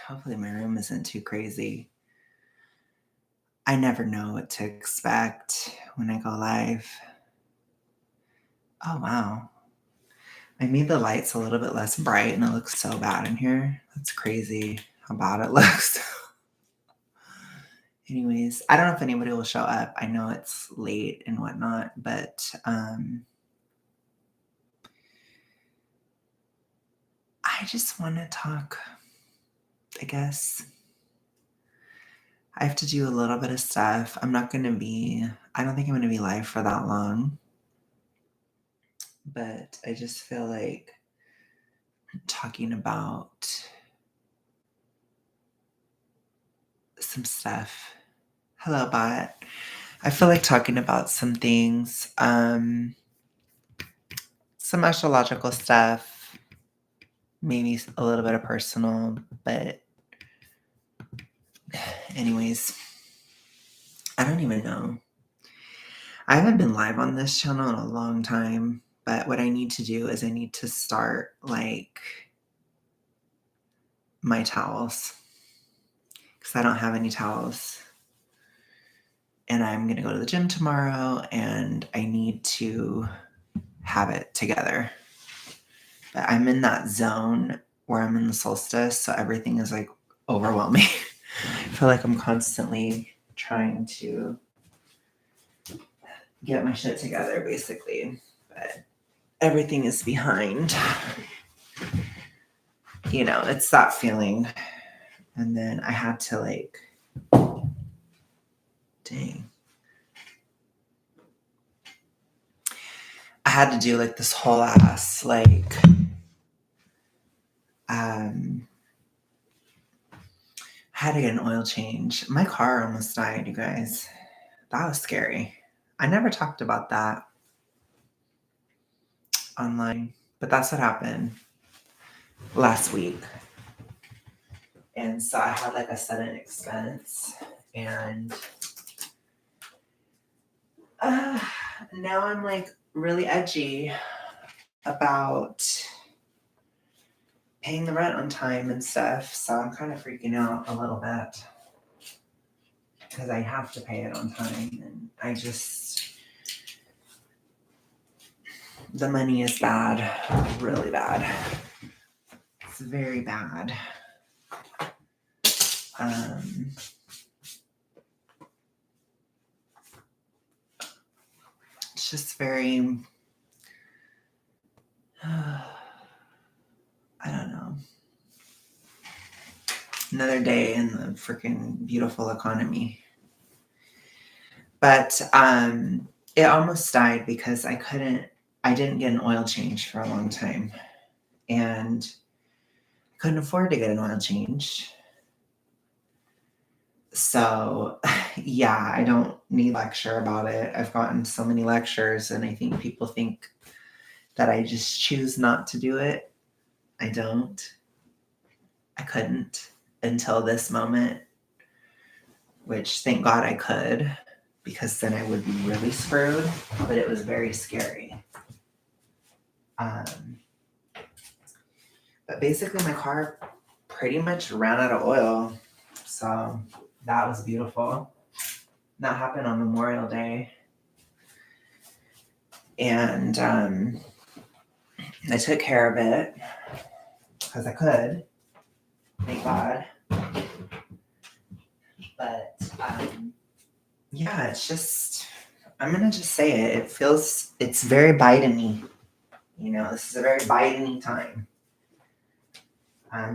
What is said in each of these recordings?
Hopefully my room isn't too crazy. I never know what to expect when I go live. Oh, wow. I made the lights a little bit less bright and it looks so bad in here. That's crazy how bad it looks. Anyways, I don't know if anybody will show up. I know it's late and whatnot, but I just want to talk, I guess. I have to do a little bit of stuff. I don't think I'm going to be live for that long, but I just feel like talking about some stuff. Hello, bot. I feel like talking about some things, some astrological stuff, maybe a little bit of personal, but anyways, I don't even know. I haven't been live on this channel in a long time, but what I need to do is I need to start like my towels because I don't have any towels. And I'm going to go to the gym tomorrow and I need to have it together. But I'm in that zone where I'm in the solstice, so everything is like overwhelming. I feel like I'm constantly trying to get my shit together, basically. But everything is behind. You know, it's that feeling. And then I had to like, dang. I had to do like this whole ass, like, I had to get an oil change. My car almost died, you guys. That was scary. I never talked about that online, but that's what happened last week. And so I had like a sudden expense, and now I'm like really edgy about paying the rent on time and stuff. So I'm kind of freaking out a little bit because I have to pay it on time, and the money is bad, really bad. It's very bad. It's just very, I don't know. Another day in the freaking beautiful economy. But it almost died because I didn't get an oil change for a long time. And I couldn't afford to get an oil change. So, yeah, I don't need lecture about it. I've gotten so many lectures, and I think people think that I just choose not to do it. I don't. I couldn't until this moment, which thank God I could, because then I would be really screwed, but it was very scary. But basically my car pretty much ran out of oil, so that was beautiful. That happened on Memorial Day. And I took care of it because I could, thank God. But yeah, it's just, I'm gonna just say it. It's very Biden-y. You know, this is a very Biden-y time.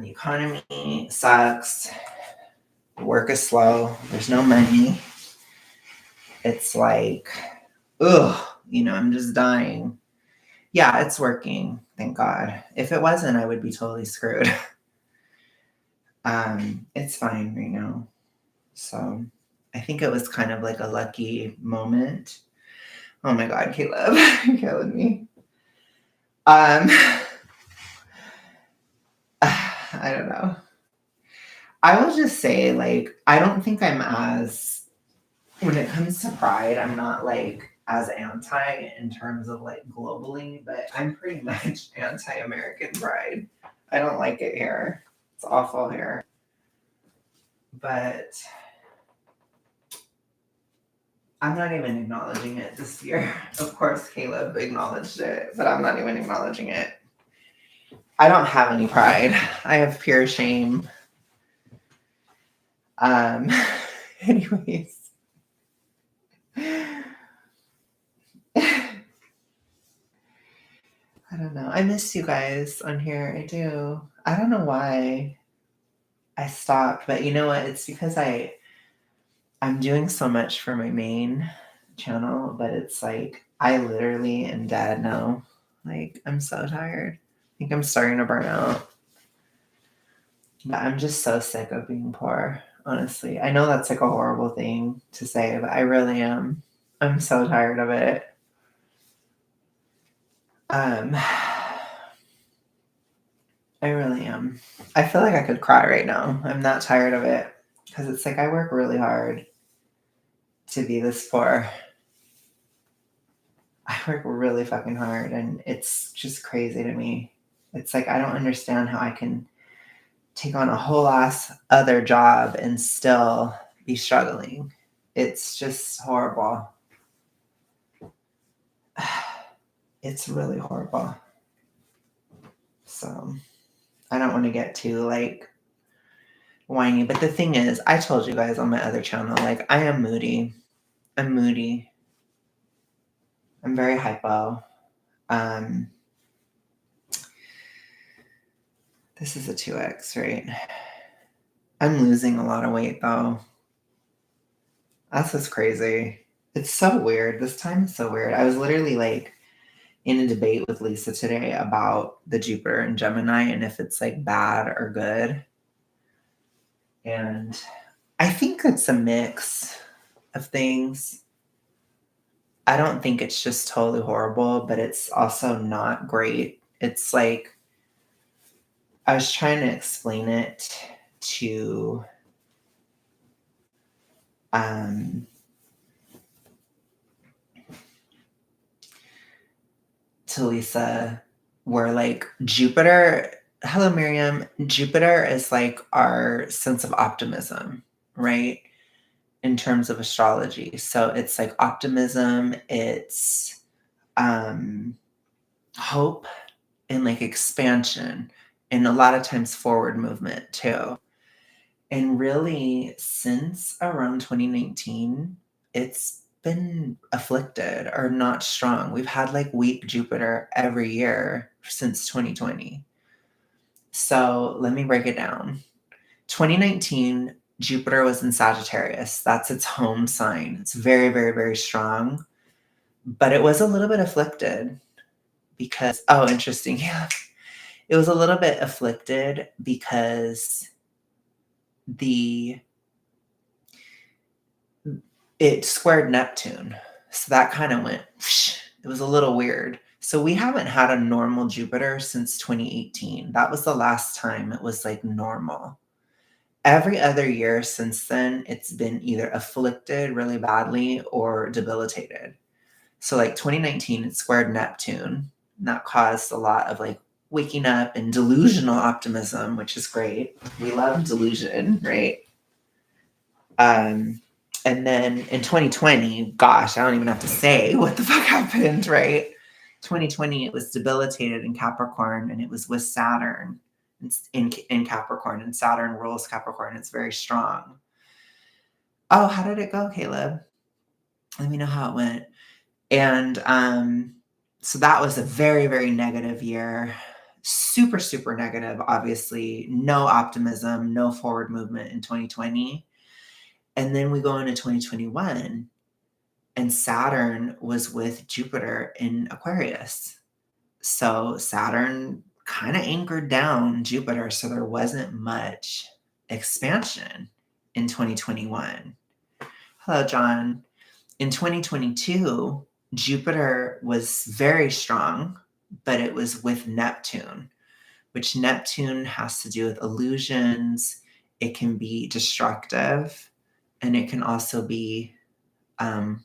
The economy sucks. Work is slow. There's no money. It's like, ugh, you know, I'm just dying. Yeah, it's working, thank God. If it wasn't, I would be totally screwed. It's fine right now. So I think it was kind of like a lucky moment. Oh my God, Caleb, you're killing me. I don't know. I will just say, like, I don't think when it comes to pride, I'm not like as anti in terms of like globally, but I'm pretty much anti-American pride. I don't like it here. It's awful here. but I'm not even acknowledging it this year. Of course, Caleb acknowledged it, but I'm not even acknowledging it. I don't have any pride. I have pure shame. Anyways. I don't know. I miss you guys on here. I do. I don't know why I stopped, but you know what? It's because I'm doing so much for my main channel, but it's like I literally am dead now. Like I'm so tired. I think I'm starting to burn out. But I'm just so sick of being poor, honestly. I know that's like a horrible thing to say, but I really am. I'm so tired of it. I really am. I feel like I could cry right now. I'm that tired of it because it's like I work really hard to be this poor. I work really fucking hard and it's just crazy to me. It's like I don't understand how I can take on a whole ass other job and still be struggling. It's just horrible. It's really horrible. So I don't want to get too like whiny, but the thing is, I told you guys on my other channel, like I am moody. I'm moody. I'm very hypo. This is a 2X, right? I'm losing a lot of weight though. That's just crazy. It's so weird. This time is so weird. I was literally like in a debate with Lisa today about the Jupiter and Gemini and if it's like bad or good. And I think it's a mix of things. I don't think it's just totally horrible, but it's also not great. It's like I was trying to explain it to Lisa, where like Jupiter, hello Miriam, Jupiter is like our sense of optimism, right? In terms of astrology. So it's like optimism, it's hope and like expansion and a lot of times forward movement too. And really since around 2019, it's been afflicted or not strong. We've had like weak Jupiter every year since 2020. So let me break it down. 2019, Jupiter was in Sagittarius. That's its home sign. It's very, very, very strong. But it was a little bit afflicted because, oh, interesting. Yeah. It was a little bit afflicted because it squared Neptune. So that kind of went, it was a little weird. So we haven't had a normal Jupiter since 2018. That was the last time it was like normal. Every other year since then, it's been either afflicted really badly or debilitated. So like 2019, it squared Neptune. And that caused a lot of like waking up and delusional optimism, which is great. We love delusion, right? And then in 2020, gosh, I don't even have to say what the fuck happened, right? 2020, it was debilitated in Capricorn and it was with Saturn in Capricorn, and Saturn rules Capricorn. It's very strong. Oh, how did it go, Caleb? Let me know how it went. And so that was a very, very negative year. Super, super negative, obviously. No optimism, no forward movement in 2020. And then we go into 2021, and Saturn was with Jupiter in Aquarius. So Saturn kind of anchored down Jupiter, so there wasn't much expansion in 2021. Hello, John. In 2022, Jupiter was very strong, but it was with Neptune, which Neptune has to do with illusions. It can be destructive, and it can also be kind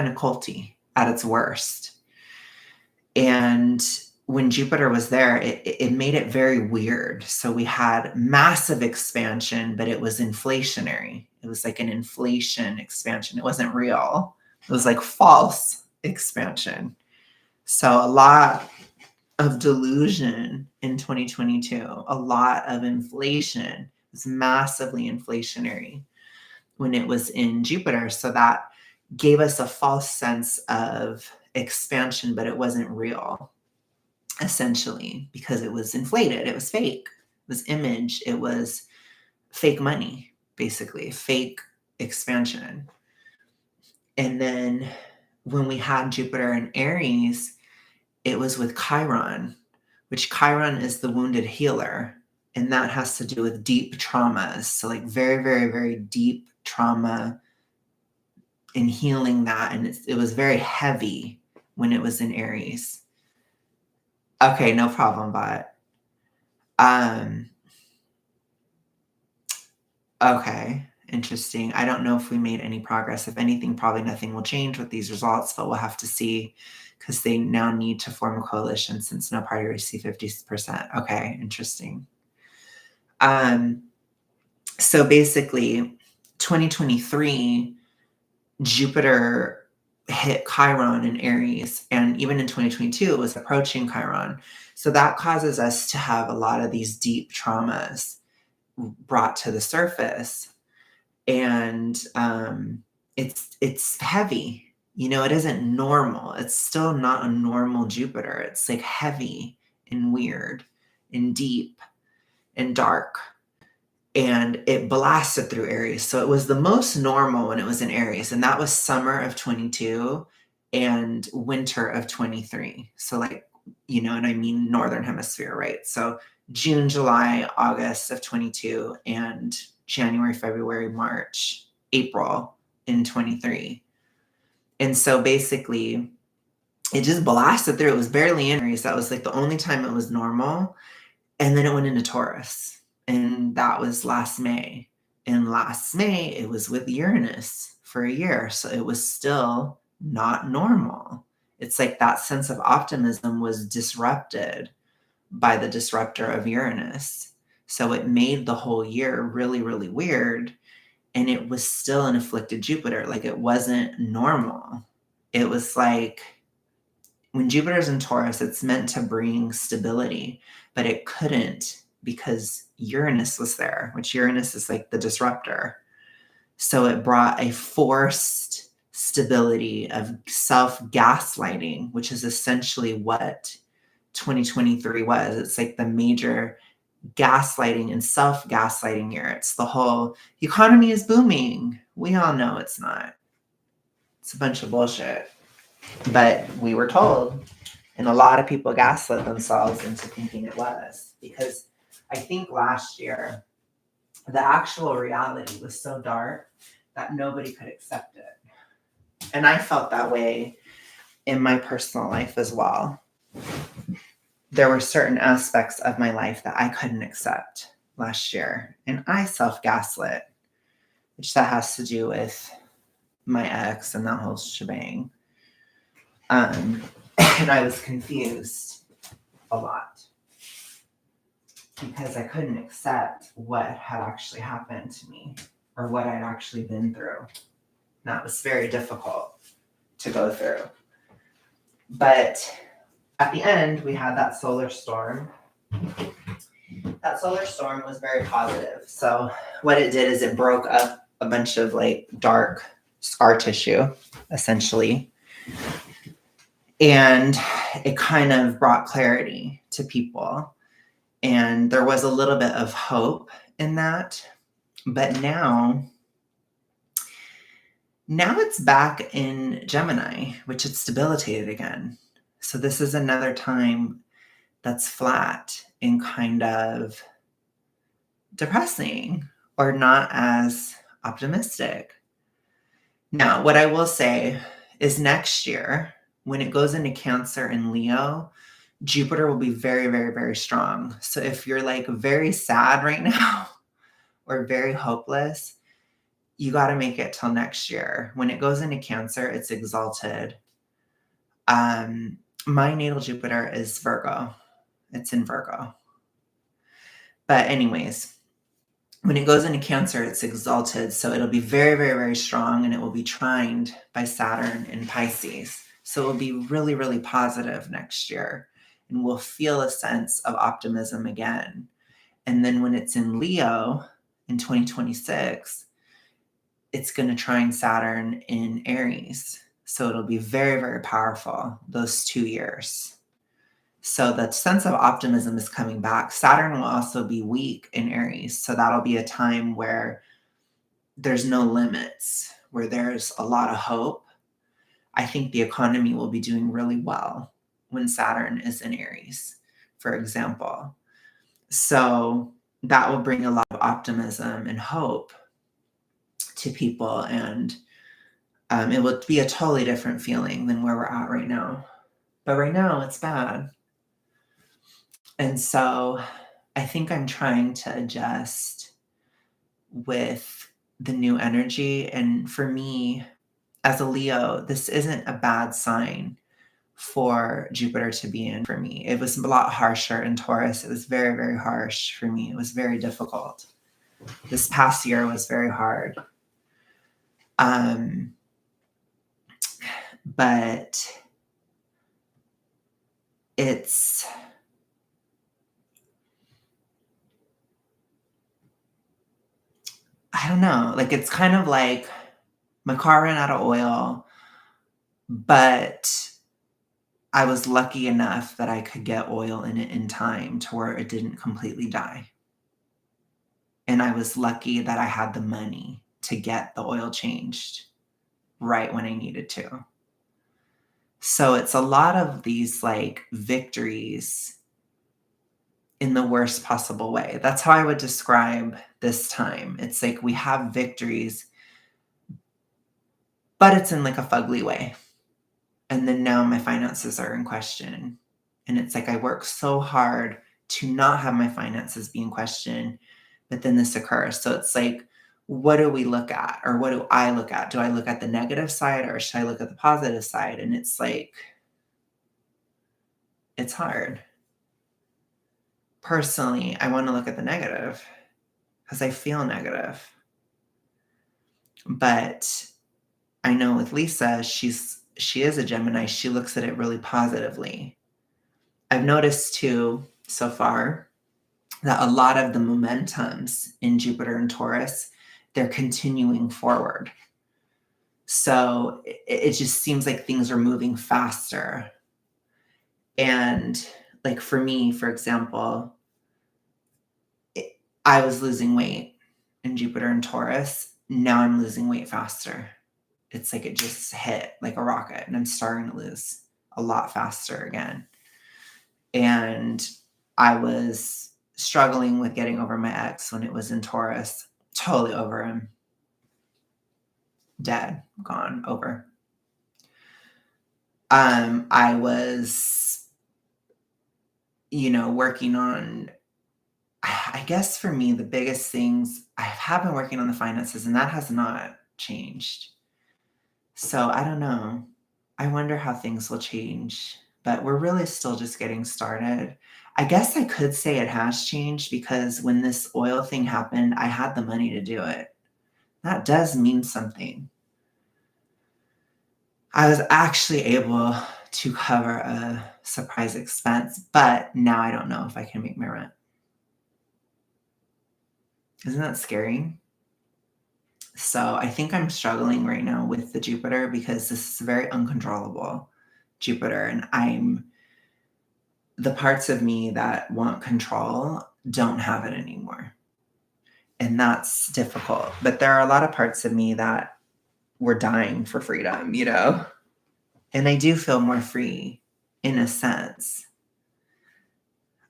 of culty at its worst. And when Jupiter was there, it made it very weird. So we had massive expansion, but it was inflationary. It was like an inflation expansion. It wasn't real. It was like false expansion. So a lot of delusion in 2022, a lot of inflation. It was massively inflationary when it was in Jupiter. So that gave us a false sense of expansion, but it wasn't real, essentially, because it was inflated. It was fake. It was image. It was fake money, basically, fake expansion. And then when we had Jupiter in Aries, it was with Chiron, which Chiron is the wounded healer. And that has to do with deep traumas. So, like, very, very, very deep trauma in healing that. And it was very heavy when it was in Aries. Okay, no problem, but okay, interesting. I don't know if we made any progress. If anything, probably nothing will change with these results, but we'll have to see because they now need to form a coalition since no party received 50%. Okay, interesting. So basically, 2023, Jupiter hit Chiron in Aries, and even in 2022, it was approaching Chiron. So that causes us to have a lot of these deep traumas brought to the surface, and it's heavy. You know, it isn't normal. It's still not a normal Jupiter. It's like heavy and weird and deep and dark. And it blasted through Aries. So it was the most normal when it was in Aries. And that was summer of 22 and winter of 23. So, like, you know, and I mean Northern Hemisphere, right? So June, July, August of 22 and January, February, March, April in 23. And so basically, it just blasted through. It was barely in Aries. That was like the only time it was normal. And then it went into Taurus. And that was last May. And last May, it was with Uranus for a year. So it was still not normal. It's like that sense of optimism was disrupted by the disruptor of Uranus. So it made the whole year really, really weird. And it was still an afflicted Jupiter. Like, it wasn't normal. It was like when Jupiter's in Taurus, it's meant to bring stability, but it couldn't because Uranus was there, which Uranus is like the disruptor. So it brought a forced stability of self-gaslighting, which is essentially what 2023 was. It's like the major gaslighting and self-gaslighting year. It's the whole economy is booming. We all know it's not. It's a bunch of bullshit. But we were told, and a lot of people gaslit themselves into thinking it was, because I think last year, the actual reality was so dark that nobody could accept it. And I felt that way in my personal life as well. There were certain aspects of my life that I couldn't accept last year, and I self-gaslit, which that has to do with my ex and that whole shebang. And I was confused a lot because I couldn't accept what had actually happened to me or what I'd actually been through. That was very difficult to go through. But at the end, we had that solar storm. That solar storm was very positive. So what it did is it broke up a bunch of like dark scar tissue, essentially. And it kind of brought clarity to people. And there was a little bit of hope in that. But now it's back in Gemini, which it's debilitated again. So this is another time that's flat and kind of depressing or not as optimistic. Now, what I will say is next year, when it goes into Cancer and Leo, Jupiter will be very, very, very strong. So if you're like very sad right now or very hopeless, you got to make it till next year. When it goes into Cancer, it's exalted. My natal Jupiter is Virgo. It's in Virgo. But anyways, when it goes into Cancer, it's exalted. So it'll be very, very, very strong, and it will be trined by Saturn in Pisces. So it will be really, really positive next year. And we'll feel a sense of optimism again. And then when it's in Leo in 2026, it's going to trine Saturn in Aries. So it'll be very, very powerful those 2 years. So the sense of optimism is coming back. Saturn will also be weak in Aries. So that'll be a time where there's no limits, where there's a lot of hope. I think the economy will be doing really well when Saturn is in Aries, for example. So that will bring a lot of optimism and hope to people. And it will be a totally different feeling than where we're at right now. But right now, it's bad. And so I think I'm trying to adjust with the new energy. And for me, as a Leo, this isn't a bad sign for Jupiter to be in for me. It was a lot harsher in Taurus. It was very, very harsh for me. It was very difficult. This past year was very hard. But it's, I don't know, like it's kind of like my car ran out of oil, but I was lucky enough that I could get oil in it in time to where it didn't completely die. And I was lucky that I had the money to get the oil changed right when I needed to. So it's a lot of these like victories in the worst possible way. That's how I would describe this time. It's like we have victories, but it's in like a fugly way. And then now my finances are in question. And it's like I work so hard to not have my finances be in question, but then this occurs. So it's like, what do we look at? Or what do I look at? Do I look at the negative side or should I look at the positive side? And it's like, it's hard. Personally, I want to look at the negative because I feel negative. But I know with Lisa, she is a Gemini. She looks at it really positively. I've noticed too so far that a lot of the momentums in Jupiter and Taurus, they're continuing forward. So it just seems like things are moving faster. And like for me, for example, I was losing weight in Jupiter and Taurus. Now I'm losing weight faster. It's like it just hit like a rocket and I'm starting to lose a lot faster again. And I was struggling with getting over my ex when it was in Taurus. Totally over him. Dead, gone, over. I was, working on, I guess for me, the biggest things, I have been working on the finances and that has not changed. So I don't know. I wonder how things will change, but we're really still just getting started. I guess I could say it has changed because when this oil thing happened, I had the money to do it. That does mean something. I was actually able to cover a surprise expense, but now I don't know if I can make my rent. Isn't that scary? So I think I'm struggling right now with the Jupiter because this is very uncontrollable Jupiter, and the parts of me that want control don't have it anymore. And that's difficult. But there are a lot of parts of me that were dying for freedom, And I do feel more free in a sense.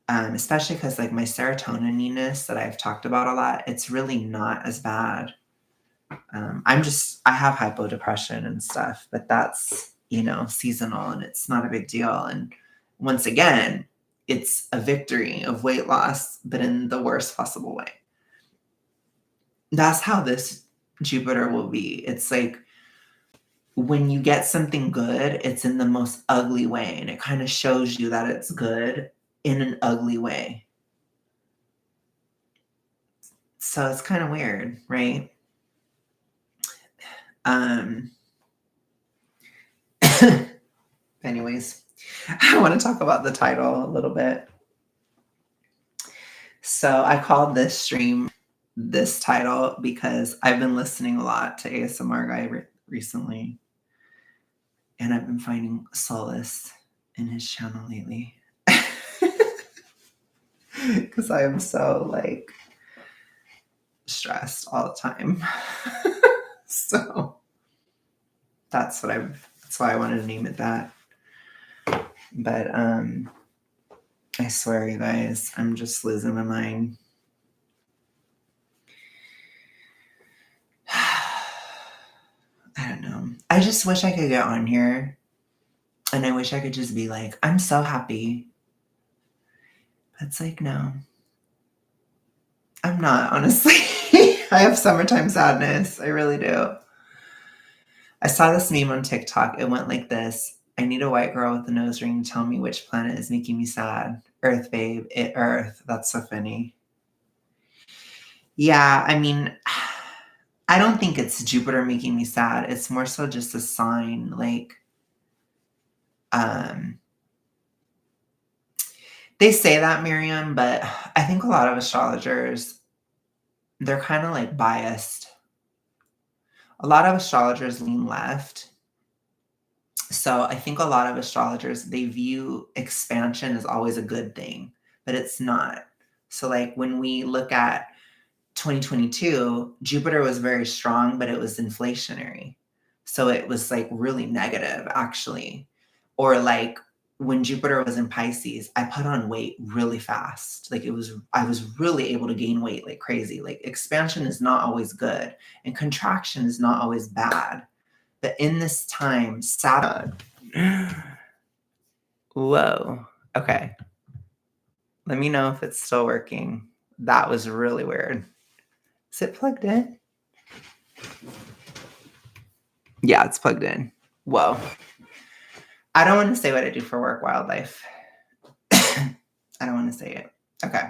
Especially because like my serotonininess that I've talked about a lot, it's really not as bad. I have hypodepression and stuff, but that's, seasonal and it's not a big deal. And once again, it's a victory of weight loss, but in the worst possible way. That's how this Jupiter will be. It's like when you get something good, it's in the most ugly way, and it kind of shows you that it's good in an ugly way. So it's kind of weird, right? Um, anyways, I want to talk about the title a little bit. So I called this stream this title because I've been listening a lot to ASMR guy recently, and I've been finding solace in his channel lately. Because I am so like stressed all the time. So that's why I wanted to name it that. But I swear, you guys, I'm just losing my mind. I don't know. I just wish I could get on here and I wish I could just be like, I'm so happy. But it's like, no, I'm not, honestly. I have summertime sadness. I really do. I saw this meme on TikTok. It went like this. I need a white girl with a nose ring to tell me which planet is making me sad. Earth, babe. Earth. That's so funny. Yeah, I mean, I don't think it's Jupiter making me sad. It's more so just a sign. Like, um, they say that, Miriam, but I think a lot of astrologers, they're kind of like biased. A lot of astrologers lean left. So I think a lot of astrologers, they view expansion as always a good thing, but it's not. So like when we look at 2022, Jupiter was very strong, but it was inflationary. So it was like really negative actually. Or like when Jupiter was in Pisces, I put on weight really fast. Like I was really able to gain weight like crazy. Like expansion is not always good and contraction is not always bad. But in this time, Saturn. Whoa. Okay. Let me know if it's still working. That was really weird. Is it plugged in? Yeah, it's plugged in. Whoa. I don't want to say what I do for work, wildlife. I don't want to say it. Okay.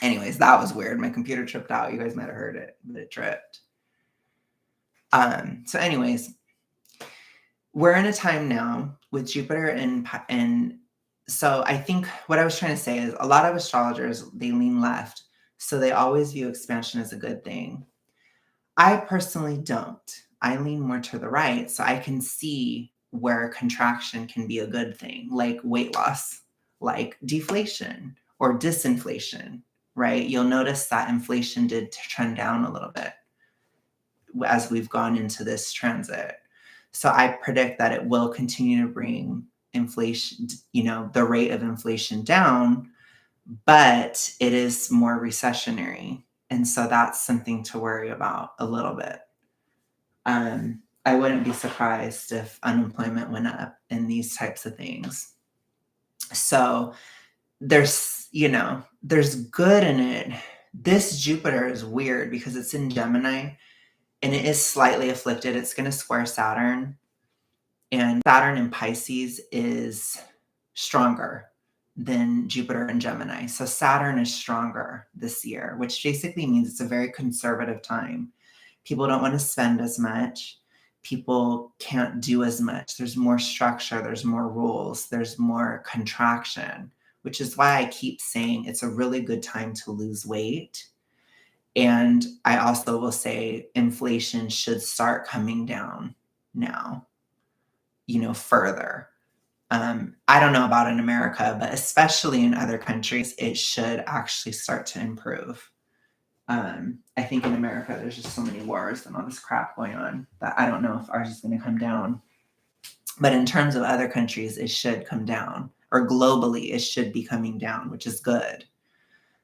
Anyways, that was weird. My computer tripped out. You guys might have heard it, but it tripped. So anyways, we're in a time now with Jupiter and so I think what I was trying to say is a lot of astrologers, they lean left. So they always view expansion as a good thing. I personally don't. I lean more to the right, so I can see where contraction can be a good thing, like weight loss, like deflation or disinflation, right? You'll notice that inflation did trend down a little bit as we've gone into this transit. So I predict that it will continue to bring inflation, the rate of inflation down, but it is more recessionary. And so that's something to worry about a little bit. I wouldn't be surprised if unemployment went up in these types of things. So there's good in it. This Jupiter is weird because it's in Gemini and it is slightly afflicted. It's going to square Saturn, and Saturn in Pisces is stronger than Jupiter in Gemini. So Saturn is stronger this year, which basically means it's a very conservative time. People don't want to spend as much. People can't do as much. There's more structure, there's more rules, there's more contraction, which is why I keep saying it's a really good time to lose weight. And I also will say inflation should start coming down now, further. I don't know about in America, but especially in other countries, it should actually start to improve. I think in America, there's just so many wars and all this crap going on that I don't know if ours is going to come down. But in terms of other countries, it should come down, or globally, it should be coming down, which is good.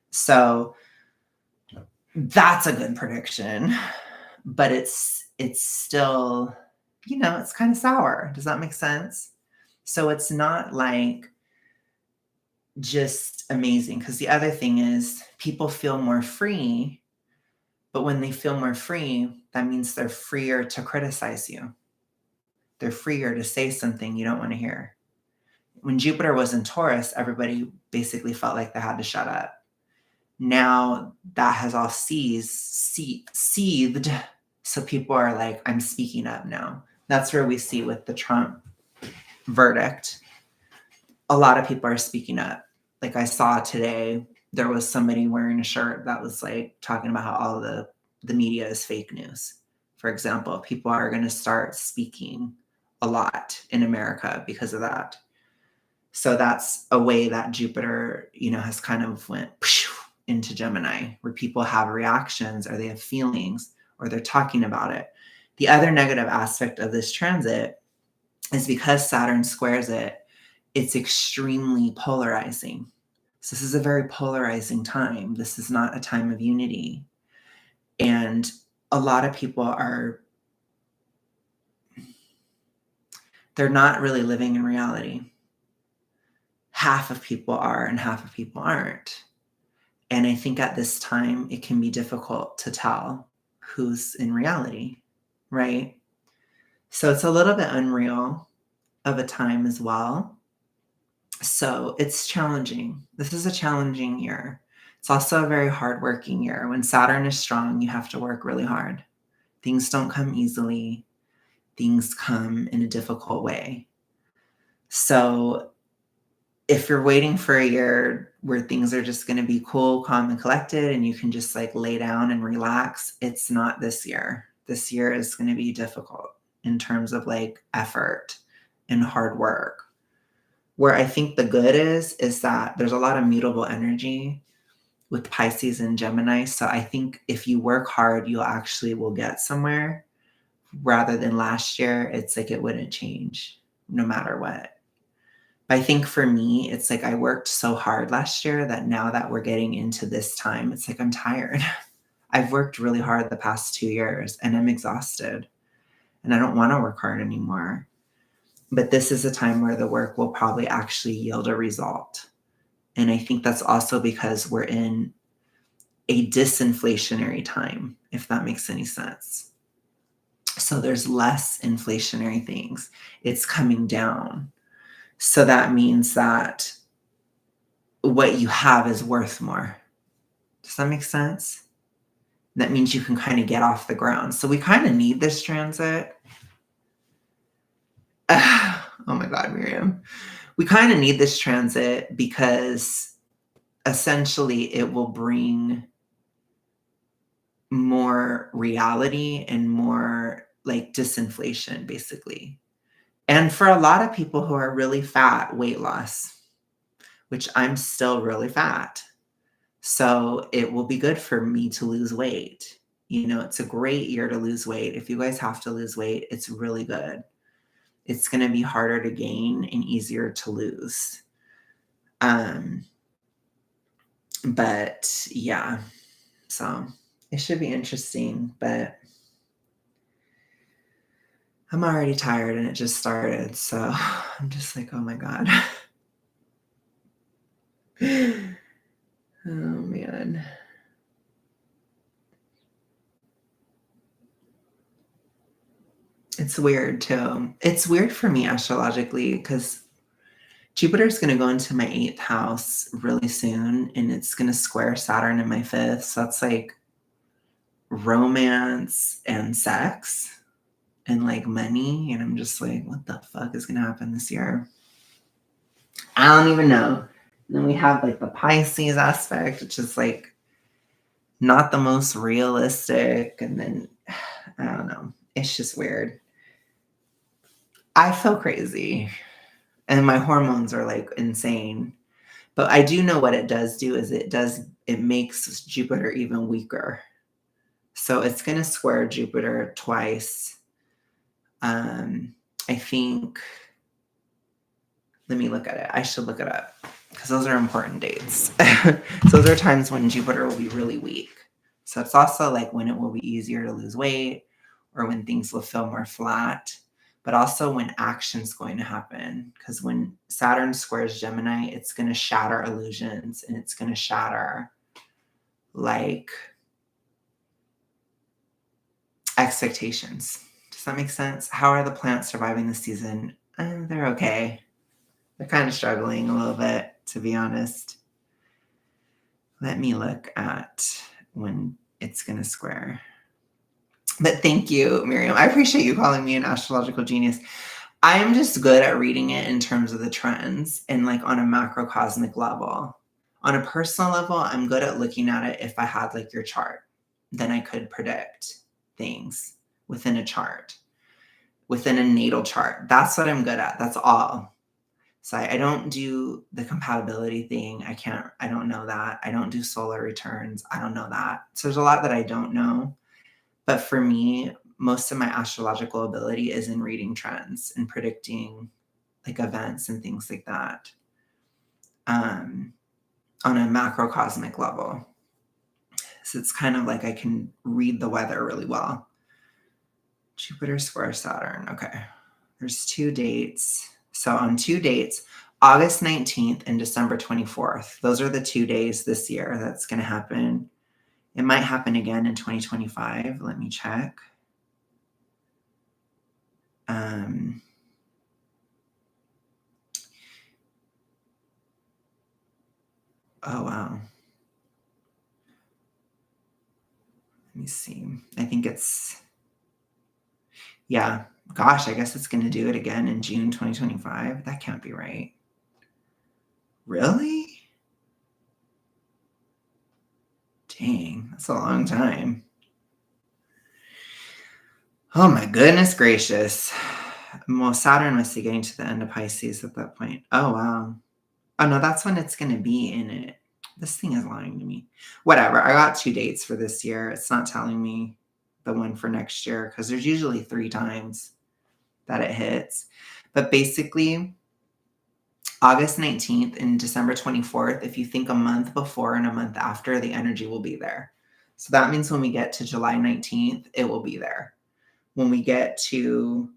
So that's a good prediction, but it's still, it's kind of sour. Does that make sense? So it's not like just amazing, because the other thing is people feel more free, but when they feel more free, that means they're freer to criticize you. They're freer to say something you don't want to hear. When Jupiter was in Taurus, everybody basically felt like they had to shut up. Now that has all seethed. So people are like, I'm speaking up now. That's where we see with the Trump verdict. A lot of people are speaking up. Like I saw today, there was somebody wearing a shirt that was like talking about how all the media is fake news. For example, people are going to start speaking a lot in America because of that. So that's a way that Jupiter, has kind of went into Gemini, where people have reactions or they have feelings or they're talking about it. The other negative aspect of this transit is because Saturn squares it, it's extremely polarizing. So this is a very polarizing time. This is not a time of unity. And a lot of people they're not really living in reality. Half of people are and half of people aren't. And I think at this time, it can be difficult to tell who's in reality, right? So it's a little bit unreal of a time as well. So it's challenging. This is a challenging year. It's also a very hardworking year. When Saturn is strong, you have to work really hard. Things don't come easily. Things come in a difficult way. So if you're waiting for a year where things are just going to be cool, calm, and collected, and you can just like lay down and relax, it's not this year. This year is going to be difficult in terms of like effort and hard work. Where I think the good is that there's a lot of mutable energy with Pisces and Gemini. So I think if you work hard, you actually will get somewhere, rather than last year. It's like it wouldn't change no matter what. But I think for me, it's like I worked so hard last year that now that we're getting into this time, it's like I'm tired. I've worked really hard the past 2 years and I'm exhausted and I don't want to work hard anymore. But this is a time where the work will probably actually yield a result. And I think that's also because we're in a disinflationary time, if that makes any sense. So there's less inflationary things. It's coming down. So that means that what you have is worth more. Does that make sense? That means you can kind of get off the ground. So we kind of need this transit. Oh my God, Miriam. We kind of need this transit because essentially it will bring more reality and more like disinflation, basically. And for a lot of people who are really fat, weight loss, which I'm still really fat. So it will be good for me to lose weight. It's a great year to lose weight. If you guys have to lose weight, it's really good. It's going to be harder to gain and easier to lose. But yeah, so it should be interesting, but I'm already tired and it just started. So I'm just like, oh my God. Oh man. It's weird too. It's weird for me astrologically because Jupiter's going to go into my 8th house really soon and it's going to square Saturn in my 5th. So that's like romance and sex and like money. And I'm just like, what the fuck is going to happen this year? I don't even know. And then we have like the Pisces aspect, which is like not the most realistic. And then I don't know. It's just weird. I feel crazy and my hormones are like insane. But I do know what it does do is it makes Jupiter even weaker. So it's going to square Jupiter twice. I think, let me look at it. I should look it up because those are important dates. So those are times when Jupiter will be really weak. So it's also like when it will be easier to lose weight or when things will feel more flat, but also when action's going to happen. Because when Saturn squares Gemini, it's going to shatter illusions and it's going to shatter like expectations. Does Does that make sense? How are the plants surviving this season? They're okay. They're kind of struggling a little bit, to be honest. Let me look at when it's going to square. But thank you, Miriam. I appreciate you calling me an astrological genius. I am just good at reading it in terms of the trends and like on a macrocosmic level. On a personal level, I'm good at looking at it if I had like your chart. Then I could predict things within a chart, within a natal chart. That's what I'm good at. That's all. So I don't do the compatibility thing. I don't know that. I don't do solar returns. I don't know that. So there's a lot that I don't know. But for me, most of my astrological ability is in reading trends and predicting like events and things like that on a macrocosmic level. So it's kind of like I can read the weather really well. Jupiter square Saturn. Okay. There's 2 dates. So on 2 dates, August 19th and December 24th. Those are the 2 days this year that's going to happen. It might happen again in 2025. Let me check. Oh, wow. Let me see. I think yeah, gosh, I guess it's going to do it again in June 2025. That can't be right. Really? Dang, that's a long time. Oh my goodness gracious. Well, Saturn must be getting to the end of Pisces at that point. Oh, wow. Oh, no, that's when it's going to be in it. This thing is lying to me. Whatever. I got 2 dates for this year. It's not telling me the one for next year because there's usually 3 times that it hits. But basically, August 19th and December 24th, if you think a month before and a month after, the energy will be there. So that means when we get to July 19th, it will be there. When we get to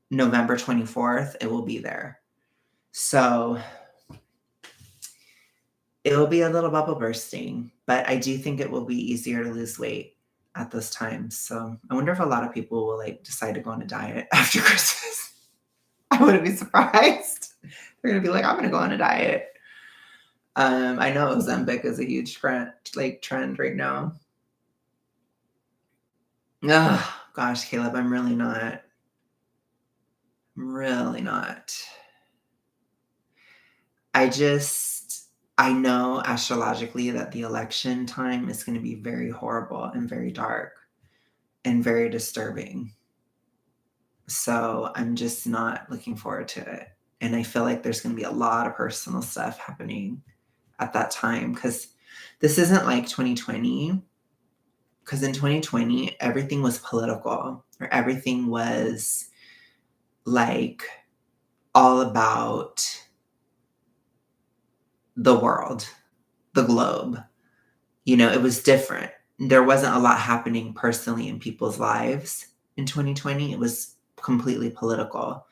November 24th, it will be there. So it will be a little bubble bursting, but I do think it will be easier to lose weight at those times. So I wonder if a lot of people will like decide to go on a diet after Christmas. I wouldn't be surprised. They're gonna be like, I'm gonna go on a diet. I know Ozempic is a huge trend right now. Oh gosh, Caleb, I'm really not. Really not. I know astrologically that the election time is going to be very horrible and very dark and very disturbing. So I'm just not looking forward to it. And I feel like there's going to be a lot of personal stuff happening at that time because this isn't like 2020. Because in 2020, everything was political or everything was like all about the world, the globe. You know, it was different. There wasn't a lot happening personally in people's lives in 2020. It was completely political.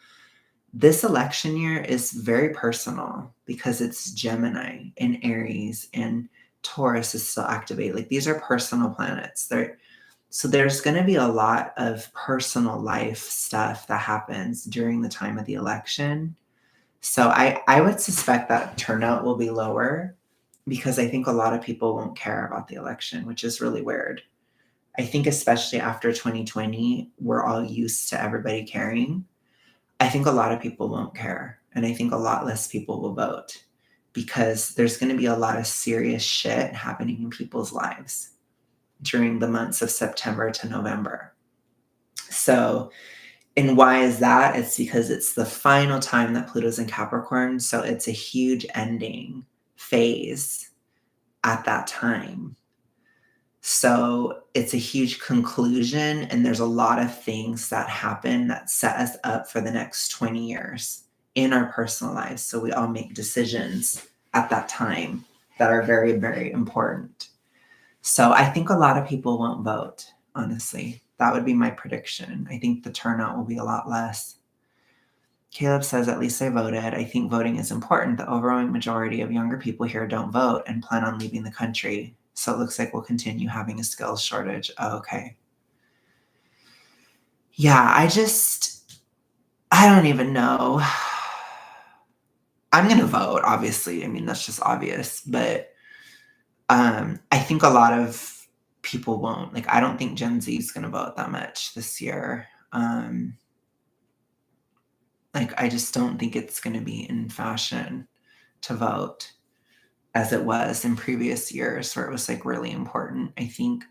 This election year is very personal because it's Gemini and Aries and Taurus is still activated. Like these are personal planets. So there's going to be a lot of personal life stuff that happens during the time of the election. So I would suspect that turnout will be lower because I think a lot of people won't care about the election, which is really weird. I think especially after 2020, we're all used to everybody caring. I think a lot of people won't care. And I think a lot less people will vote because there's going to be a lot of serious shit happening in people's lives during the months of September to November. So, and why is that? It's because it's the final time that Pluto's in Capricorn. So it's a huge ending phase at that time. So it's a huge conclusion, and there's a lot of things that happen that set us up for the next 20 years in our personal lives. So we all make decisions at that time that are very, very important. So I think a lot of people won't vote, honestly. That would be my prediction. I think the turnout will be a lot less. Caleb says, at least I voted. I think voting is important. The overwhelming majority of younger people here don't vote and plan on leaving the country. So it looks like we'll continue having a skills shortage. Oh, okay. Yeah, I don't even know. I'm gonna vote, obviously. I mean, that's just obvious. But I think a lot of people won't. Like, I don't think Gen Z is gonna vote that much this year. Like, I just don't think it's gonna be in fashion to vote as it was in previous years where it was like really important. I think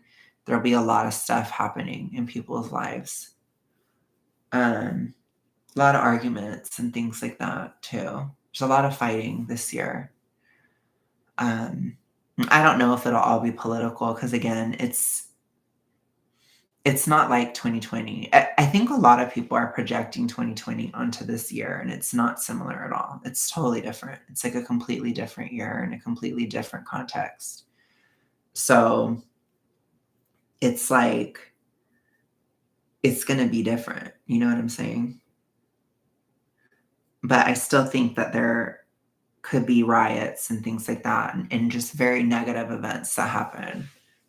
there'll be a lot of stuff happening in people's lives. A lot of arguments and things like that too. There's a lot of fighting this year. Um, I don't know if it'll all be political because again, it's not like 2020. I think a lot of people are projecting 2020 onto this year, and it's not similar at all. It's totally different. It's like a completely different year in a completely different context. So it's like it's going to be different. You know what I'm saying? But I still think that there could be riots and things like that and just very negative events that happen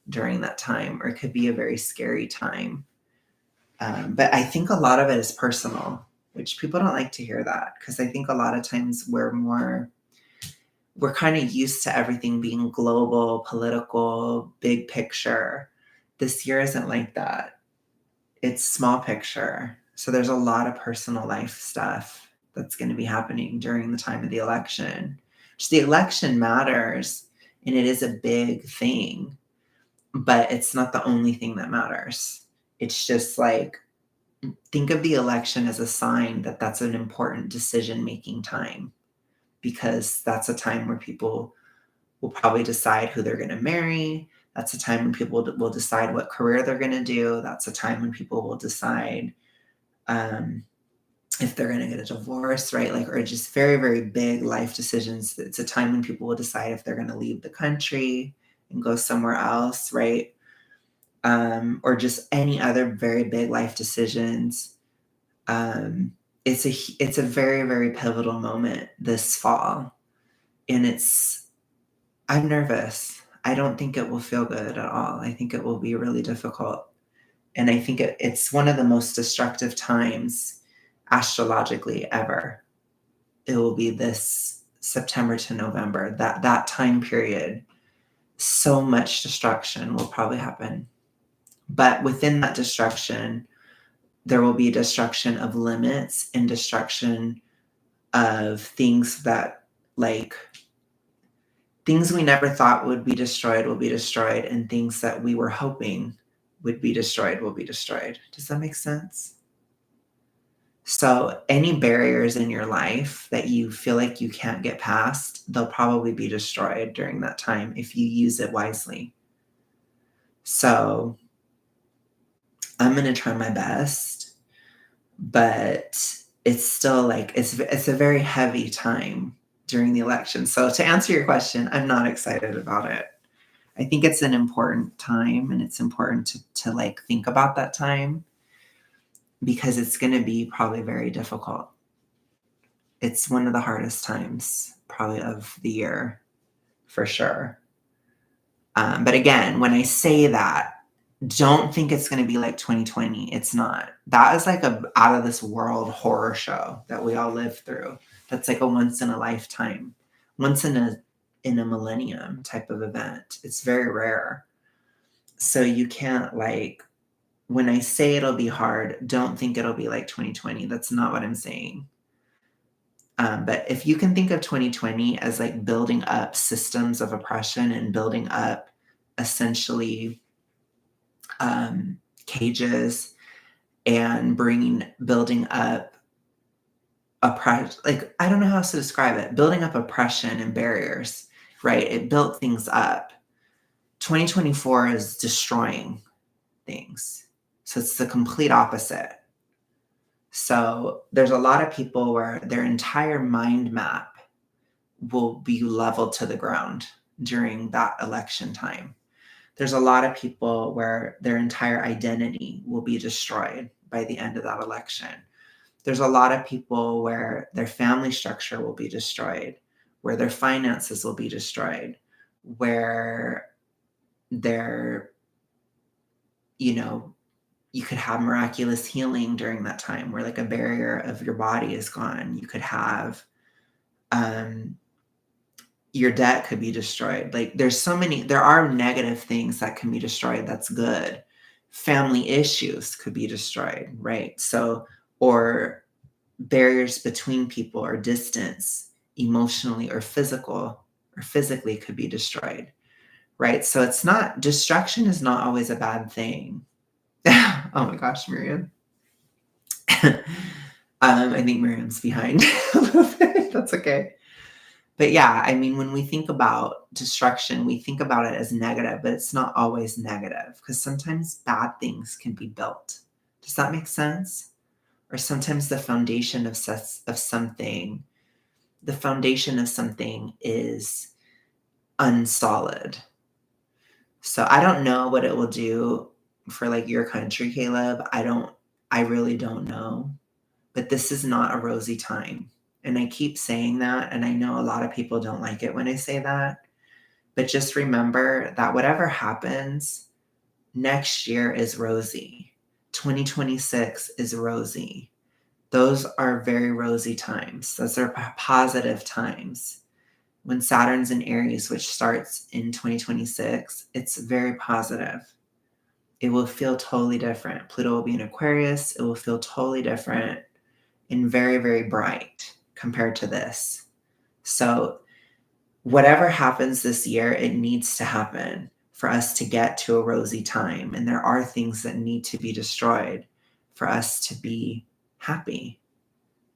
during that time, or it could be a very scary time. But I think a lot of it is personal, which people don't like to hear that because I think a lot of times we're kind of used to everything being global, political, big picture. This year isn't like that. It's small picture. So there's a lot of personal life stuff that's going to be happening during the time of the election. Just the election matters and it is a big thing, but it's not the only thing that matters. It's just like think of the election as a sign that that's an important decision making time because that's a time where people will probably decide who they're going to marry. That's a time when people will decide what career they're going to do. That's a time when people will decide if they're going to get a divorce, right? Like, or just very, very big life decisions. It's a time when people will decide if they're going to leave the country and go somewhere else, right? Or just any other very big life decisions. It's a very, very pivotal moment this fall, and I'm nervous. I don't think it will feel good at all. I think it will be really difficult. And I think it's one of the most destructive times astrologically ever. It will be this September to November, that time period. So much destruction will probably happen. But within that destruction, there will be destruction of limits and destruction of things that like things we never thought would be destroyed will be destroyed, and things that we were hoping would be destroyed will be destroyed. Does that make sense? So, any barriers in your life that you feel like you can't get past, they'll probably be destroyed during that time if you use it wisely. So, I'm going to try my best, but it's still like it's a very heavy time during the election. So, to answer your question, I'm not excited about it. I think it's an important time and it's important to like think about that time because it's going to be probably very difficult. It's one of the hardest times probably of the year for sure. But again, when I say that, don't think it's going to be like 2020. It's not. That is like a out of this world horror show that we all live through. That's like a once in a lifetime, once in a millennium type of event. It's very rare. So you can't like when I say it'll be hard, don't think it'll be like 2020. That's not what I'm saying. But if you can think of 2020 as like building up systems of oppression and building up essentially cages and building up like I don't know how else to describe it, building up oppression and barriers, right? It built things up. 2024 is destroying things. So it's the complete opposite. So there's a lot of people where their entire mind map will be leveled to the ground during that election time. There's a lot of people where their entire identity will be destroyed by the end of that election. There's a lot of people where their family structure will be destroyed, where their finances will be destroyed, where their, you know, you could have miraculous healing during that time where like a barrier of your body is gone. You could have your debt could be destroyed. Like there are negative things that can be destroyed. That's good. Family issues could be destroyed, right? So, or barriers between people or distance, emotionally or physically could be destroyed, right? So it's not, destruction is not always a bad thing. Oh my gosh, Miriam. I think Miriam's behind a little bit. That's okay. But yeah, I mean, when we think about destruction, we think about it as negative, but it's not always negative because sometimes bad things can be built. Does that make sense? Or sometimes the foundation of something, the foundation of something is unsolid. So I don't know what it will do for like your country, Caleb. I really don't know. But this is not a rosy time. And I keep saying that. And I know a lot of people don't like it when I say that. But just remember that whatever happens, next year is rosy. 2026 is rosy. Those are very rosy times. Those are positive times. When Saturn's in Aries, which starts in 2026, it's very positive. It will feel totally different. Pluto will be in Aquarius. It will feel totally different and very, very bright compared to this. So whatever happens this year, it needs to happen for us to get to a rosy time. And there are things that need to be destroyed for us to be happy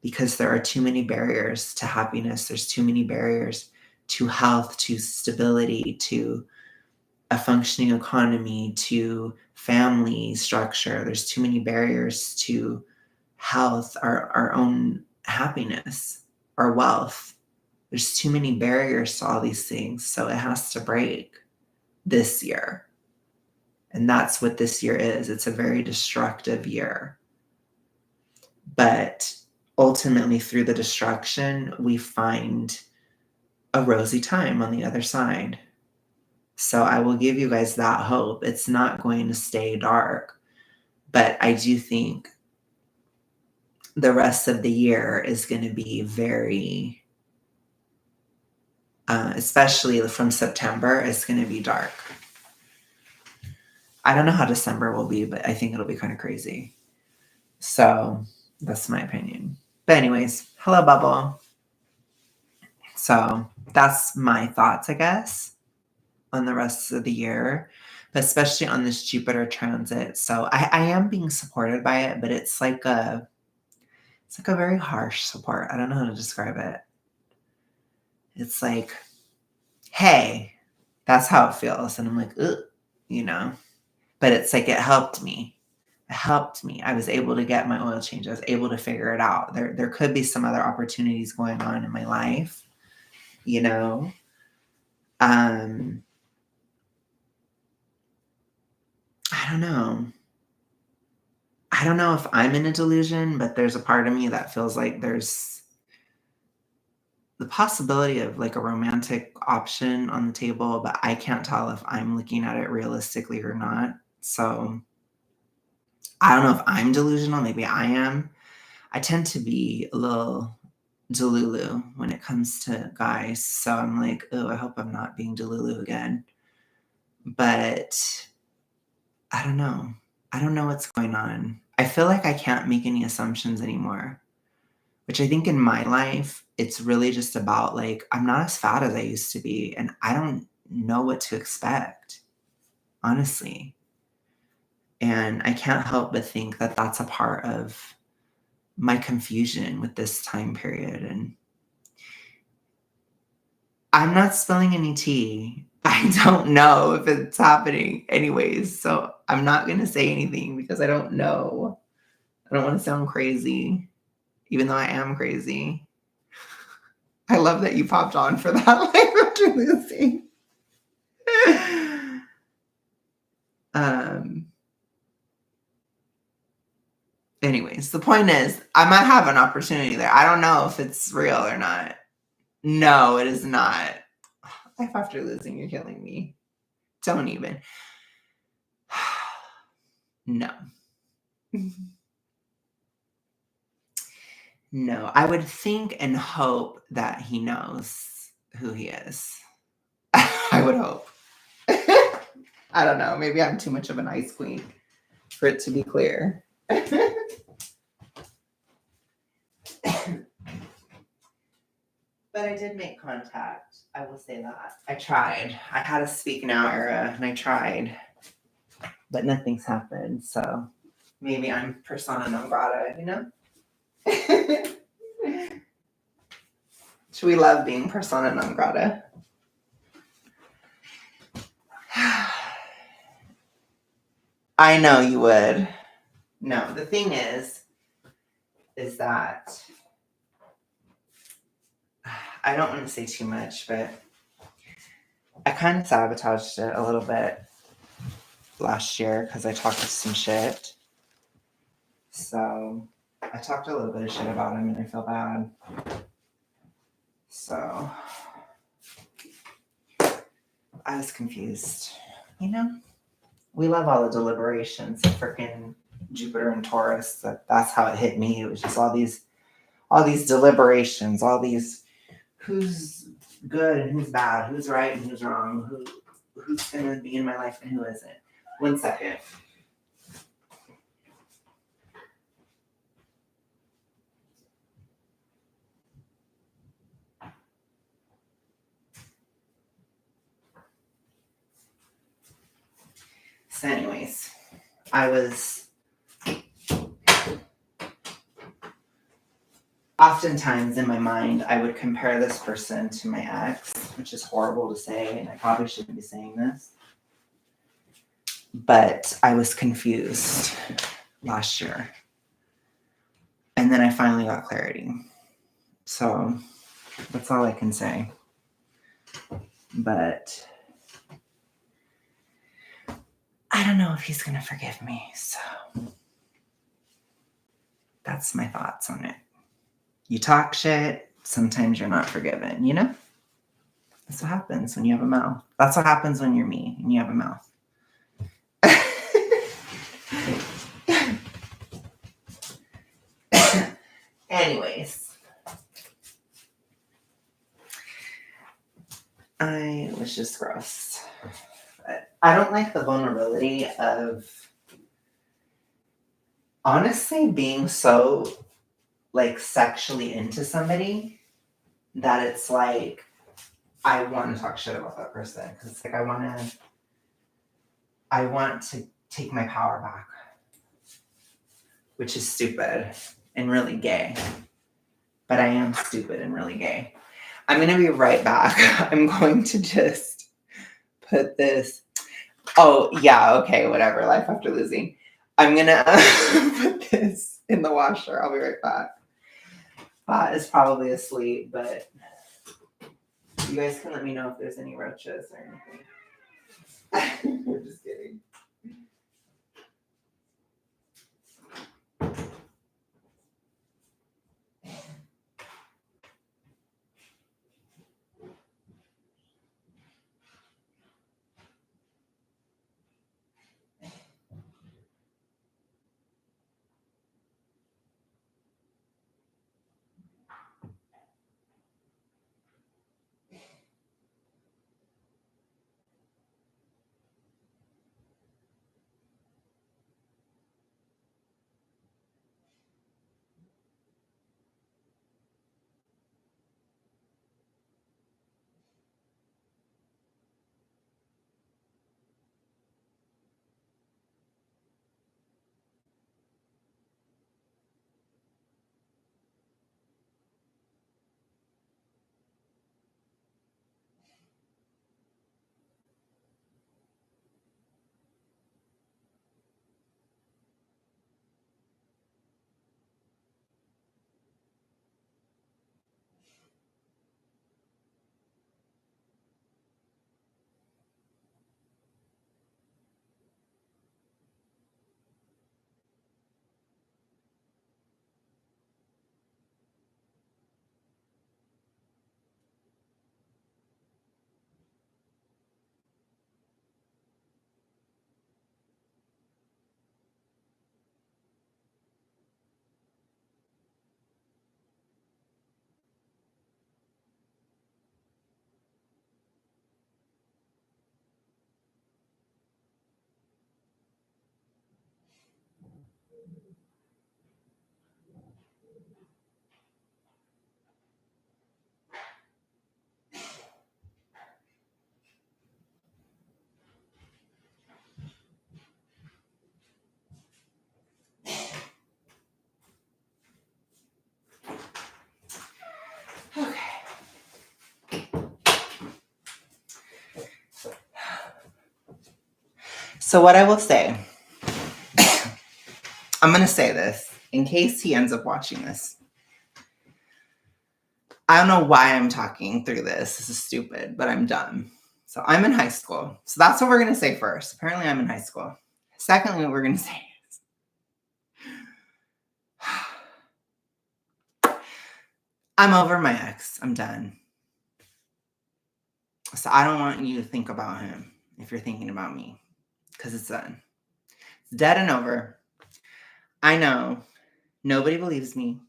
because there are too many barriers to happiness. There's too many barriers to health, to stability, to a functioning economy, to family structure. There's too many barriers to health, our own happiness, our wealth. There's too many barriers to all these things. So it has to break this year. And that's what this year is. It's a very destructive year. But ultimately, through the destruction, we find a rosy time on the other side. So I will give you guys that hope. It's not going to stay dark. But I do think the rest of the year is going to be very, especially from September, it's going to be dark. I don't know how December will be, but I think it'll be kind of crazy. So that's my opinion. But anyways, hello, Bubble. So that's my thoughts, I guess, on the rest of the year, but especially on this Jupiter transit. So I am being supported by it, but it's like a very harsh support. I don't know how to describe it. It's like, hey, that's how it feels. And I'm like, ugh, but it's like, it helped me. It helped me. I was able to get my oil change. I was able to figure it out. There could be some other opportunities going on in my life, I don't know. I don't know if I'm in a delusion, but there's a part of me that feels like there's the possibility of like a romantic option on the table, but I can't tell if I'm looking at it realistically or not. So I don't know if I'm delusional. Maybe I am. I tend to be a little delulu when it comes to guys. So I'm like, oh, I hope I'm not being delulu again. But I don't know. I don't know what's going on. I feel like I can't make any assumptions anymore, which I think in my life, it's really just about like, I'm not as fat as I used to be, and I don't know what to expect, honestly. And I can't help but think that that's a part of my confusion with this time period. And I'm not spilling any tea. I don't know if it's happening anyways. So I'm not going to say anything because I don't know. I don't want to sound crazy, even though I am crazy. I love that you popped on for that, like, Roger Lucy. Anyways, the point is, I might have an opportunity there. I don't know if it's real or not. No, it is not. Life after losing, you're killing me. Don't even. No. No, I would think and hope that he knows who he is. I would hope. I don't know. Maybe I'm too much of an ice queen for it to be clear. But I did make contact. I will say that. I tried. I had a speak now era and I tried. But nothing's happened. So maybe I'm persona non grata, you know? Should we love being persona non grata? I know you would. No, the thing is that I don't want to say too much, but I kind of sabotaged it a little bit last year because I talked some shit. So I talked a little bit of shit about him and I feel bad. So I was confused. You know, we love all the deliberations of freaking Jupiter and Taurus. That's how it hit me. It was just all these deliberations, all these who's good and who's bad, who's right and who's wrong, who's gonna be in my life and who isn't. 1 second. So anyways, I was oftentimes in my mind, I would compare this person to my ex, which is horrible to say, and I probably shouldn't be saying this. But I was confused last year. And then I finally got clarity. So that's all I can say. But I don't know if he's going to forgive me. So that's my thoughts on it. You talk shit, sometimes you're not forgiven, you know? That's what happens when you have a mouth. That's what happens when you're me and you have a mouth. Anyways, I was just gross. But I don't like the vulnerability of honestly being so like sexually into somebody that it's like I want to talk shit about that person because it's like I want to take my power back, which is stupid and really gay. But I am stupid and really gay. I'm gonna be right back. I'm going to just put this. Oh yeah, okay, whatever. Life after losing. I'm gonna put this in the washer. I'll be right back. Pot is probably asleep, but you guys can let me know if there's any roaches or anything. I'm just kidding. So what I will say, I'm going to say this in case he ends up watching this. I don't know why I'm talking through this. This is stupid, but I'm done. So I'm in high school. So that's what we're going to say first. Apparently I'm in high school. Secondly, what we're going to say is I'm over my ex. I'm done. So I don't want you to think about him if you're thinking about me, because it's done. It's dead and over. I know nobody believes me.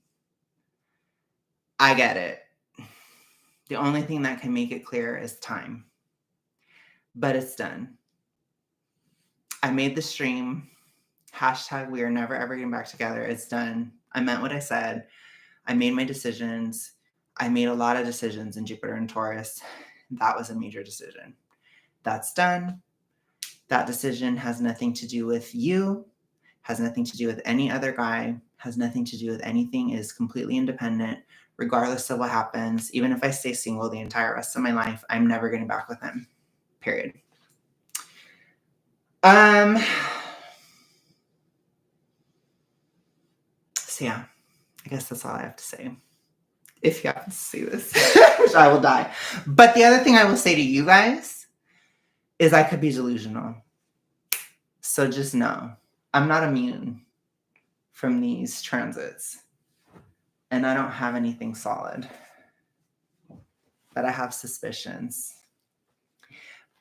I get it. The only thing that can make it clear is time. But it's done. I made the stream. # we are never ever getting back together. It's done. I meant what I said. I made my decisions. I made a lot of decisions in Jupiter and Taurus. That was a major decision. That's done. That decision has nothing to do with you, has nothing to do with any other guy, has nothing to do with anything, is completely independent, regardless of what happens. Even if I stay single the entire rest of my life, I'm never getting back with him. Period. So yeah, I guess that's all I have to say. If you happen to see this, which I will die. But the other thing I will say to you guys is I could be delusional. So just know, I'm not immune from these transits. And I don't have anything solid. But I have suspicions.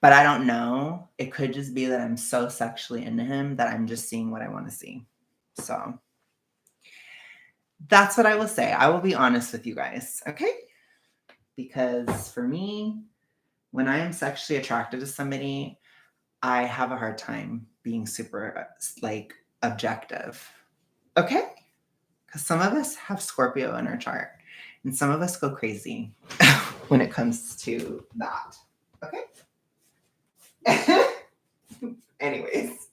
But I don't know. It could just be that I'm so sexually into him that I'm just seeing what I want to see. So that's what I will say. I will be honest with you guys, okay? Because for me, when I am sexually attracted to somebody, I have a hard time being super, like, objective. Okay? Because some of us have Scorpio in our chart, and some of us go crazy when it comes to that. Okay? Anyways,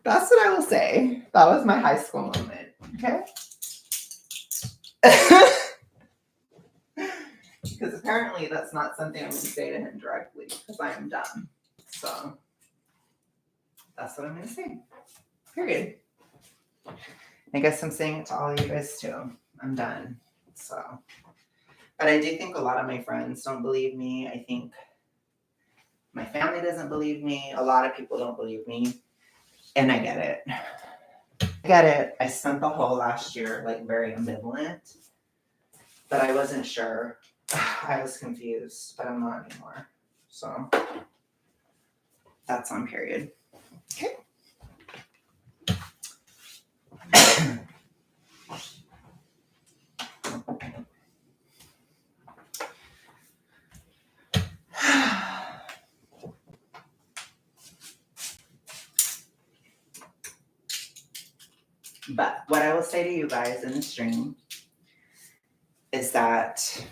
that's what I will say. That was my high school moment. Okay? Because apparently that's not something I'm going to say to him directly because I am dumb. So that's what I'm going to say. Period. I guess I'm saying it to all of you guys too. I'm done. So, but I do think a lot of my friends don't believe me. I think my family doesn't believe me. A lot of people don't believe me. And I get it. I get it. I spent the whole last year like very ambivalent, but I wasn't sure. I was confused, but I'm not anymore. So that's on period. Okay. But what I will say to you guys in the stream is that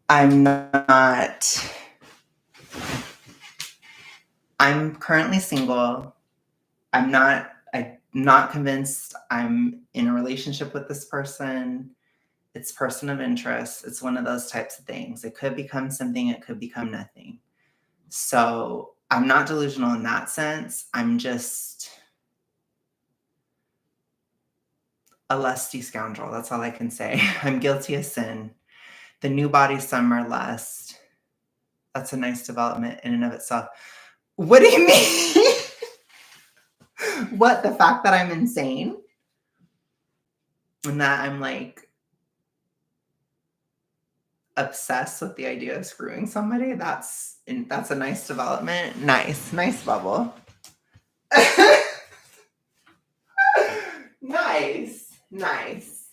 I'm currently single. I'm not convinced I'm in a relationship with this person. It's person of interest. It's one of those types of things. It could become something, it could become nothing. So I'm not delusional in that sense. I'm just a lusty scoundrel. That's all I can say. I'm guilty of sin. The new body, summer lust. That's a nice development in and of itself. What do you mean? What? The fact that I'm insane? And that I'm like obsessed with the idea of screwing somebody? That's a nice development. Nice bubble. Nice.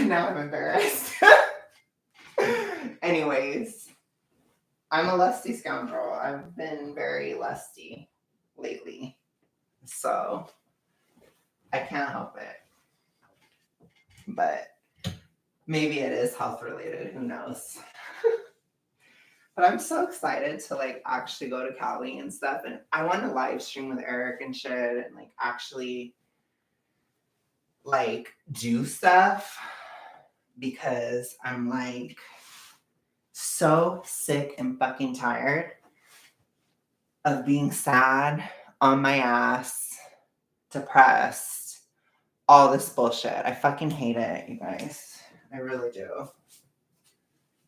Now I'm embarrassed. Anyways, I'm a lusty scoundrel. I've been very lusty lately. So I can't help it. But maybe it is health related. Who knows? But I'm so excited to like actually go to Cali and stuff. And I want to live stream with Eric and shit and like actually like do stuff because I'm like so sick and fucking tired of being sad, on my ass, depressed, all this bullshit. I fucking hate it, you guys. I really do.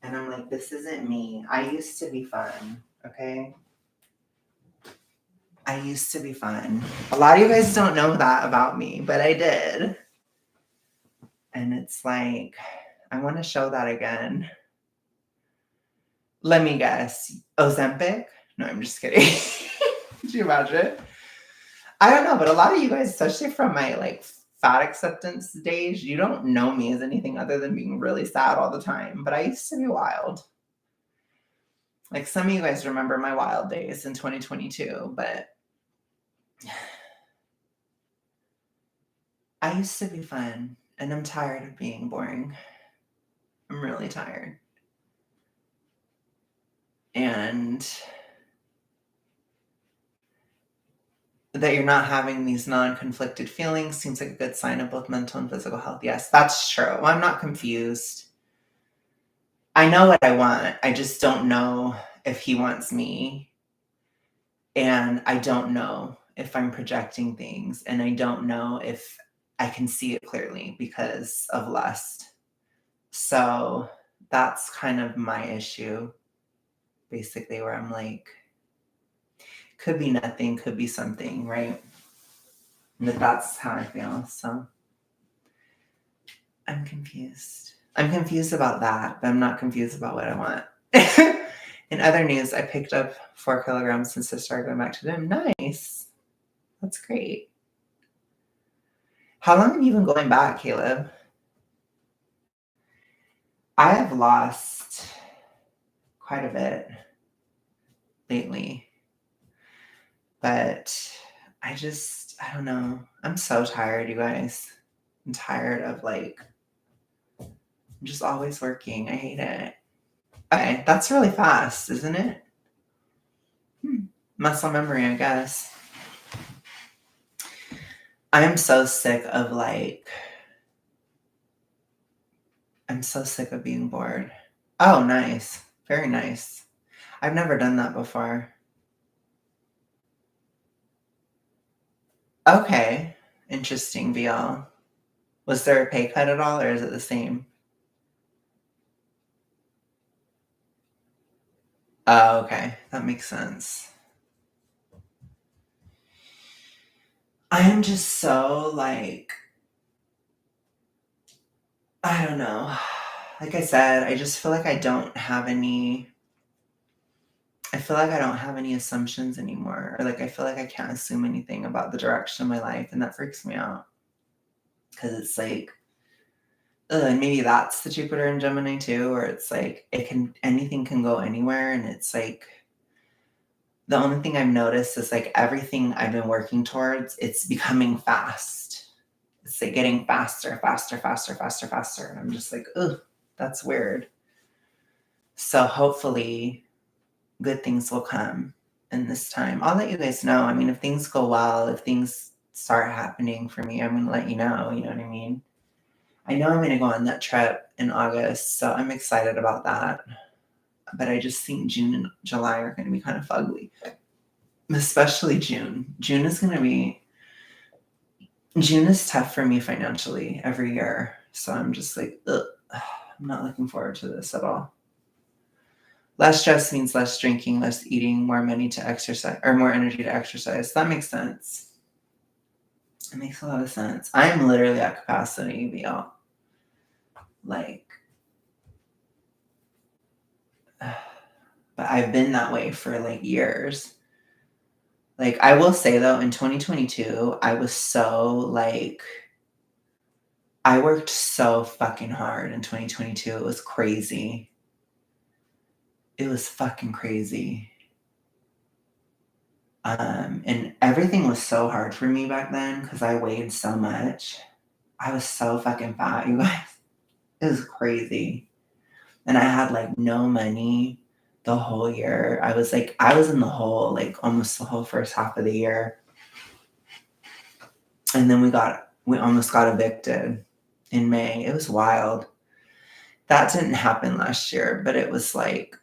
And I'm like, this isn't me. I used to be fun, okay? I used to be fun. A lot of you guys don't know that about me, but I did. And it's like, I want to show that again. Let me guess. Ozempic? No, I'm just kidding. Could you imagine? I don't know, but a lot of you guys, especially from my like fat acceptance days, you don't know me as anything other than being really sad all the time. But I used to be wild. Like some of you guys remember my wild days in 2022, but I used to be fun, and I'm tired of being boring. I'm really tired. And that you're not having these non-conflicted feelings seems like a good sign of both mental and physical health. Yes, that's true. I'm not confused. I know what I want. I just don't know if he wants me. And I don't know if I'm projecting things. And I don't know if I can see it clearly because of lust. So that's kind of my issue, basically, where I'm like, could be nothing, could be something, right? But that's how I feel. So I'm confused. I'm confused about that, but I'm not confused about what I want. In other news, I picked up 4 kilograms since I started going back to the gym. Nice. That's great. How long have you been going back, Caleb? I have lost quite a bit lately, but I don't know. I'm so tired, you guys. I'm tired of like, I'm just always working. I hate it. Okay, that's really fast, isn't it? Muscle memory, I guess. I'm so sick of I'm so sick of being bored. Oh, nice. Very nice. I've never done that before. Okay. Interesting, VL. Was there a pay cut at all, or is it the same? Oh, okay. That makes sense. I'm just so I don't know. Like I said, I just feel like I don't have any assumptions anymore. Or like I feel like I can't assume anything about the direction of my life, and that freaks me out. Because it's like, and maybe that's the Jupiter in Gemini too, where it's like anything can go anywhere, and it's like the only thing I've noticed is like everything I've been working towards, it's becoming fast. It's like getting faster, faster, faster, faster, faster. And I'm just like, ugh, that's weird. So hopefully good things will come in this time. I'll let you guys know. I mean, if things go well, if things start happening for me, I'm going to let you know. You know what I mean? I know I'm going to go on that trip in August, so I'm excited about that. But I just think June and July are going to be kind of fugly, especially June. June is tough for me financially every year. So I'm just like, ugh, I'm not looking forward to this at all. Less stress means less drinking, less eating, more money to exercise, or more energy to exercise. That makes sense. It makes a lot of sense. I'm literally at capacity, y'all. Like, but I've been that way for like years. Like, I will say though, in 2022, I was so I worked so fucking hard in 2022. It was crazy. It was fucking crazy. And everything was so hard for me back then because I weighed so much. I was so fucking fat, you guys. It was crazy. And I had like no money the whole year. I was in the hole like almost the whole first half of the year. And then we almost got evicted in May. It was wild. That didn't happen last year, but it was like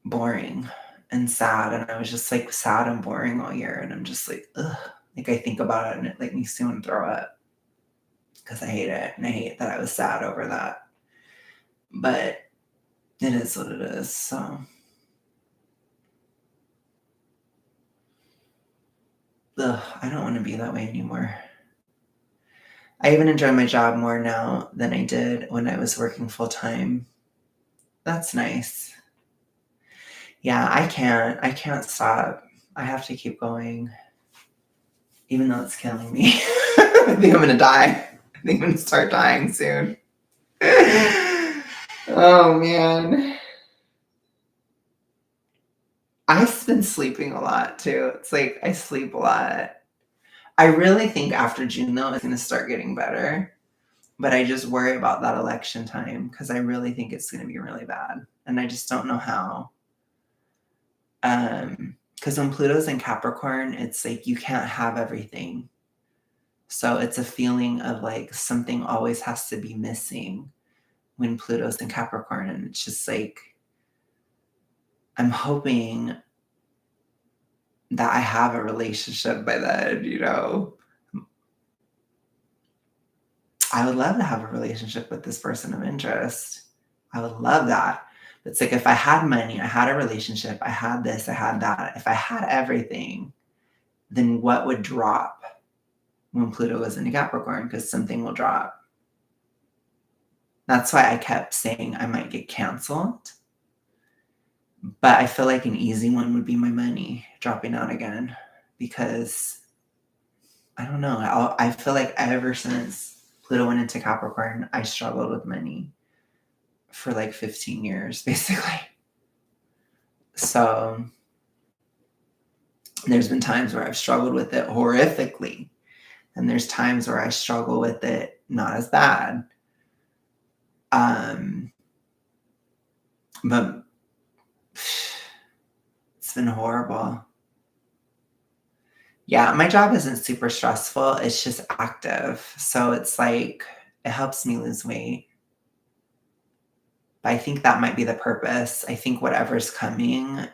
boring and sad. And I was just like sad and boring all year. And I'm just like, ugh. Like I think about it and it like makes me want to throw up because I hate it. And I hate that I was sad over that. But it is what it is. So ugh, I don't want to be that way anymore. I even enjoy my job more now than I did when I was working full time. That's nice. Yeah, I can't stop. I have to keep going, even though it's killing me. I think I'm gonna die. I think I'm gonna start dying soon. Oh man. I've been sleeping a lot too. It's like I sleep a lot. I really think after June though, it's gonna start getting better. But I just worry about that election time because I really think it's gonna be really bad. And I just don't know how. Because when Pluto's in Capricorn, it's like you can't have everything. So it's a feeling of like something always has to be missing when Pluto's in Capricorn. And it's just like, I'm hoping that I have a relationship by then, you know? I would love to have a relationship with this person of interest. I would love that. It's like if I had money, I had a relationship, I had this, I had that. If I had everything, then what would drop when Pluto was in Capricorn? Because something will drop. That's why I kept saying I might get canceled. But I feel like an easy one would be my money dropping out again because I don't know. I feel like ever since Pluto went into Capricorn, I struggled with money for like 15 years, basically. So there's been times where I've struggled with it horrifically, and there's times where I struggle with it not as bad. But it's been horrible. Yeah, my job isn't super stressful. It's just active. So it's like it helps me lose weight. But I think that might be the purpose. I think whatever's coming,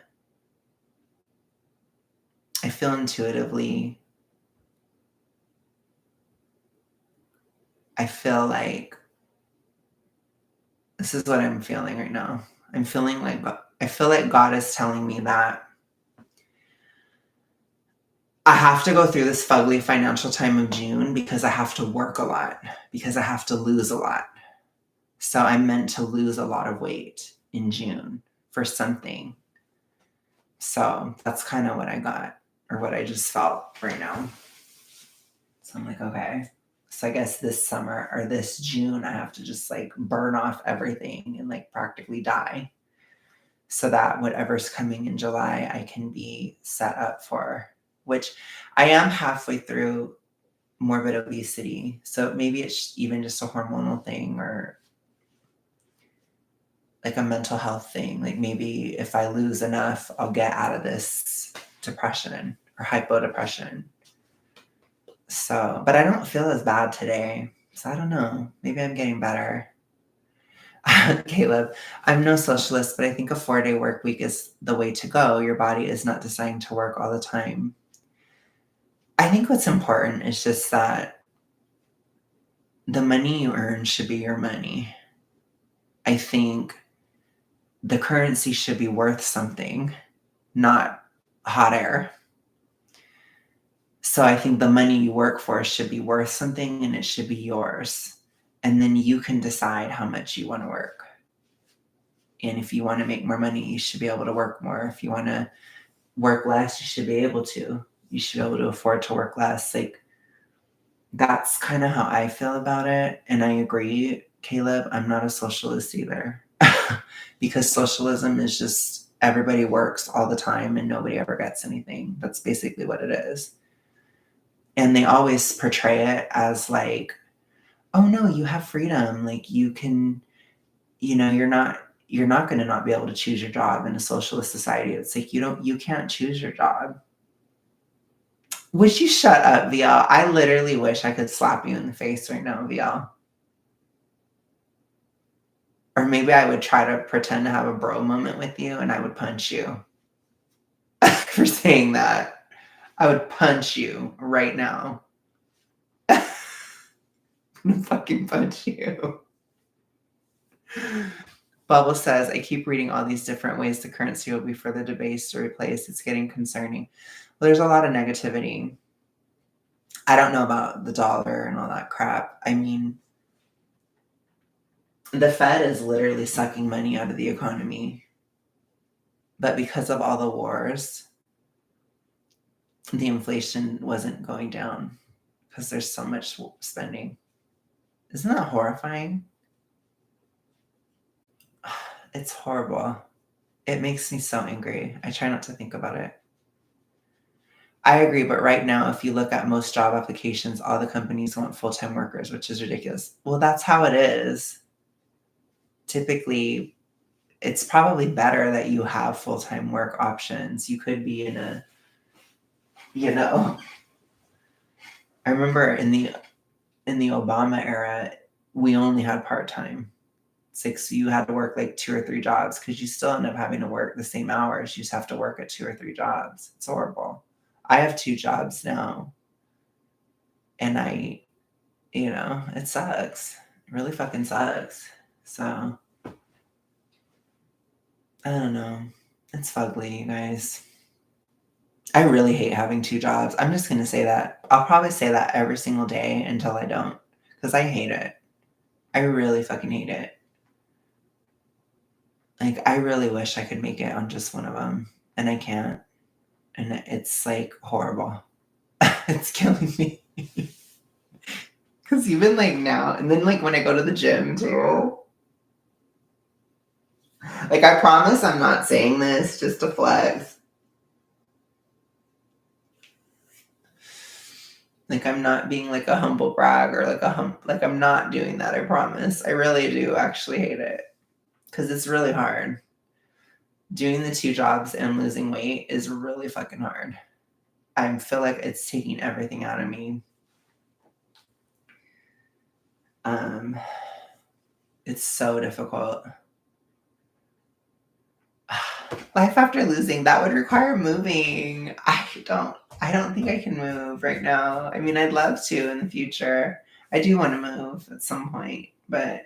I feel intuitively, I feel like this is what I'm feeling right now. I'm feeling like I feel like God is telling me that I have to go through this fugly financial time of June because I have to work a lot, because I have to lose a lot. So I'm meant to lose a lot of weight in June for something. So that's kind of what I got or what I just felt right now. So I'm like, okay. So I guess this summer or this June, I have to just like burn off everything and like practically die so that whatever's coming in July, I can be set up for, which I am halfway through morbid obesity. So maybe it's even just a hormonal thing or like a mental health thing. Like maybe if I lose enough, I'll get out of this depression or hypodepression. So, but I don't feel as bad today. So I don't know. Maybe I'm getting better. Caleb, I'm no socialist, but I think a 4-day work week is the way to go. Your body is not designed to work all the time. I think what's important is just that the money you earn should be your money. I think the currency should be worth something, not hot air. So I think the money you work for should be worth something and it should be yours. And then you can decide how much you want to work. And if you want to make more money, you should be able to work more. If you want to work less, you should be able to. You should be able to afford to work less. Like that's kind of how I feel about it. And I agree, Caleb, I'm not a socialist either. Because socialism is just everybody works all the time and nobody ever gets anything. That's basically what it is. And they always portray it as like, oh no, you have freedom. Like you can, you're not going to not be able to choose your job in a socialist society. It's like you can't choose your job. Would you shut up, VL? I literally wish I could slap you in the face right now, VL. Or maybe I would try to pretend to have a bro moment with you and I would punch you for saying that. I would punch you right now. I'm gonna fucking punch you. Bubble says, I keep reading all these different ways the currency will be further debased or replaced. It's getting concerning. Well, there's a lot of negativity. I don't know about the dollar and all that crap. I mean, the Fed is literally sucking money out of the economy. But because of all the wars, the inflation wasn't going down because there's so much spending. Isn't that horrifying? It's horrible. It makes me so angry. I try not to think about it. I agree, but right now, if you look at most job applications, all the companies want full-time workers, which is ridiculous. Well, that's how it is. Typically, it's probably better that you have full-time work options. You could be in a, I remember in the Obama era, we only had part-time. It's like, so you had to work like 2 or 3 jobs because you still end up having to work the same hours. You just have to work at 2 or 3 jobs. It's horrible. I have 2 jobs now. And it sucks. It really fucking sucks. So, I don't know. It's fugly, you guys. I really hate having 2 jobs. I'm just gonna say that. I'll probably say that every single day until I don't, because I hate it. I really fucking hate it. Like, I really wish I could make it on just one of them, and I can't. And it's, like, horrible. It's killing me. Because even, like, now and then, like, when I go to the gym, too. Like, I promise I'm not saying this just to flex. Like, I'm not being, like, a humble brag or, like, I'm not doing that, I promise. I really do actually hate it. Because it's really hard. Doing the 2 jobs and losing weight is really fucking hard. I feel like it's taking everything out of me. It's so difficult. Life after losing, that would require moving. I don't think I can move right now. I mean, I'd love to in the future. I do want to move at some point, but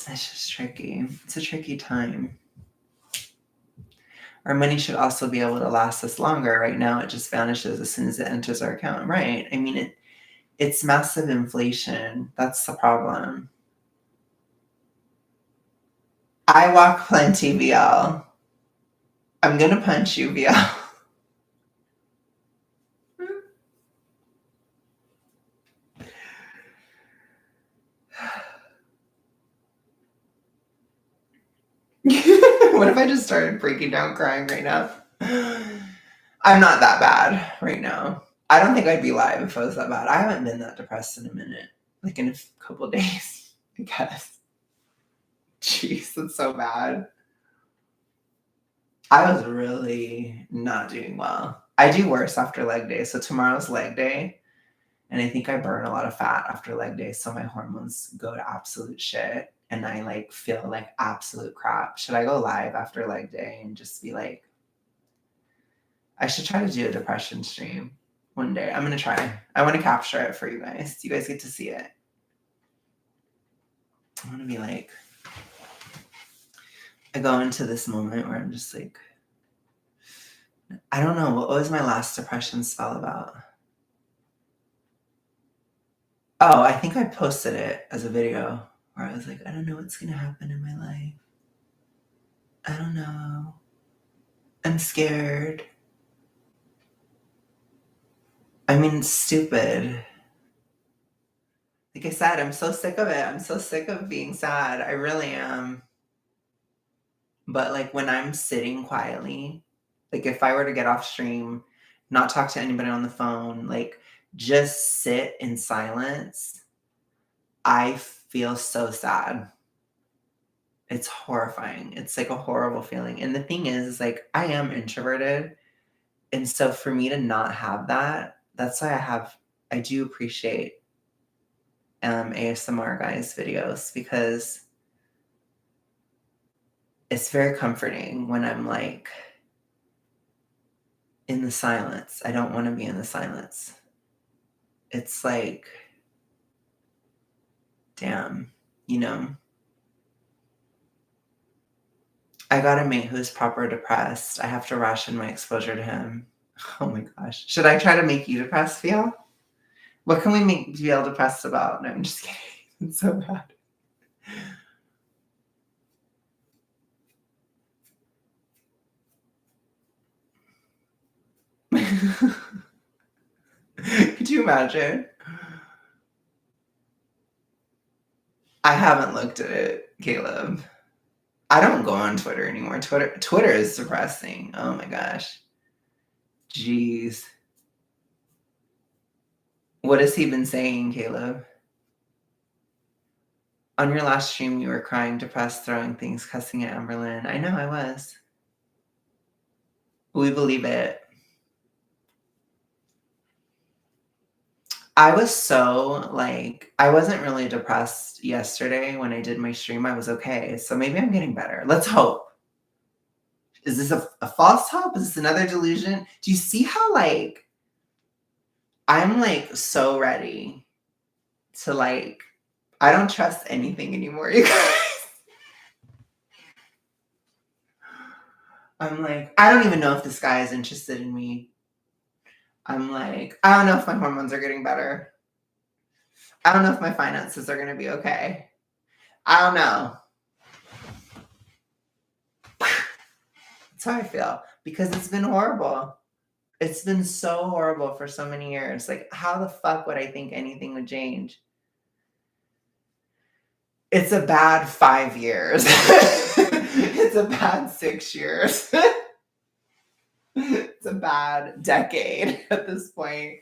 it's just tricky. It's a tricky time. Our money should also be able to last us longer. Right now, it just vanishes as soon as it enters our account. Right. I mean, it's massive inflation. That's the problem. I walk plenty, VL. I'm gonna punch you, VL. What if I just started breaking down crying right now? I'm not that bad right now. I don't think I'd be live if I was that bad. I haven't been that depressed in a minute. Like in a couple days, I guess. Jeez, that's so bad. I was really not doing well. I do worse after leg day. So tomorrow's leg day. And I think I burn a lot of fat after leg day. So my hormones go to absolute shit. And I like feel like absolute crap. Should I go live after leg day and just be like, I should try to do a depression stream one day. I'm going to try. I want to capture it for you guys. You guys get to see it. I want to be like, I go into this moment where I'm just like, I don't know. What was my last depression spell about? Oh, I think I posted it as a video where I was like, I don't know what's going to happen in my life. I don't know. I'm scared. I mean, stupid. Like I said, I'm so sick of it. I'm so sick of being sad. I really am. But like when I'm sitting quietly, like if I were to get off stream, not talk to anybody on the phone, like just sit in silence, I feel so sad. It's horrifying. It's like a horrible feeling. And the thing is like I am introverted. And so for me to not have that, that's why I do appreciate ASMR guys videos because it's very comforting when I'm like in the silence. I don't want to be in the silence. It's like, damn, you know. I got a mate who's proper depressed. I have to ration my exposure to him. Oh my gosh. Should I try to make you depressed, Fia? What can we make Fia depressed about? No, I'm just kidding. It's so bad. Could you imagine? I haven't looked at it, Caleb. I don't go on Twitter anymore. Twitter is depressing. Oh my gosh. Jeez. What has he been saying, Caleb? On your last stream, you were crying, depressed, throwing things, cussing at Amberlynn. I know I was. We believe it. I was so like, I wasn't really depressed yesterday when I did my stream. I was okay. So maybe I'm getting better. Let's hope. Is this a false hope? Is this another delusion? Do you see how like I'm like so ready to like, I don't trust anything anymore, you guys. I'm like, I don't even know if this guy is interested in me. I'm like, I don't know if my hormones are getting better. I don't know if my finances are going to be okay. I don't know. That's how I feel because it's been horrible. It's been so horrible for so many years. Like, how the fuck would I think anything would change? It's a bad 5 years. It's a bad 6 years. It's a bad decade at this point.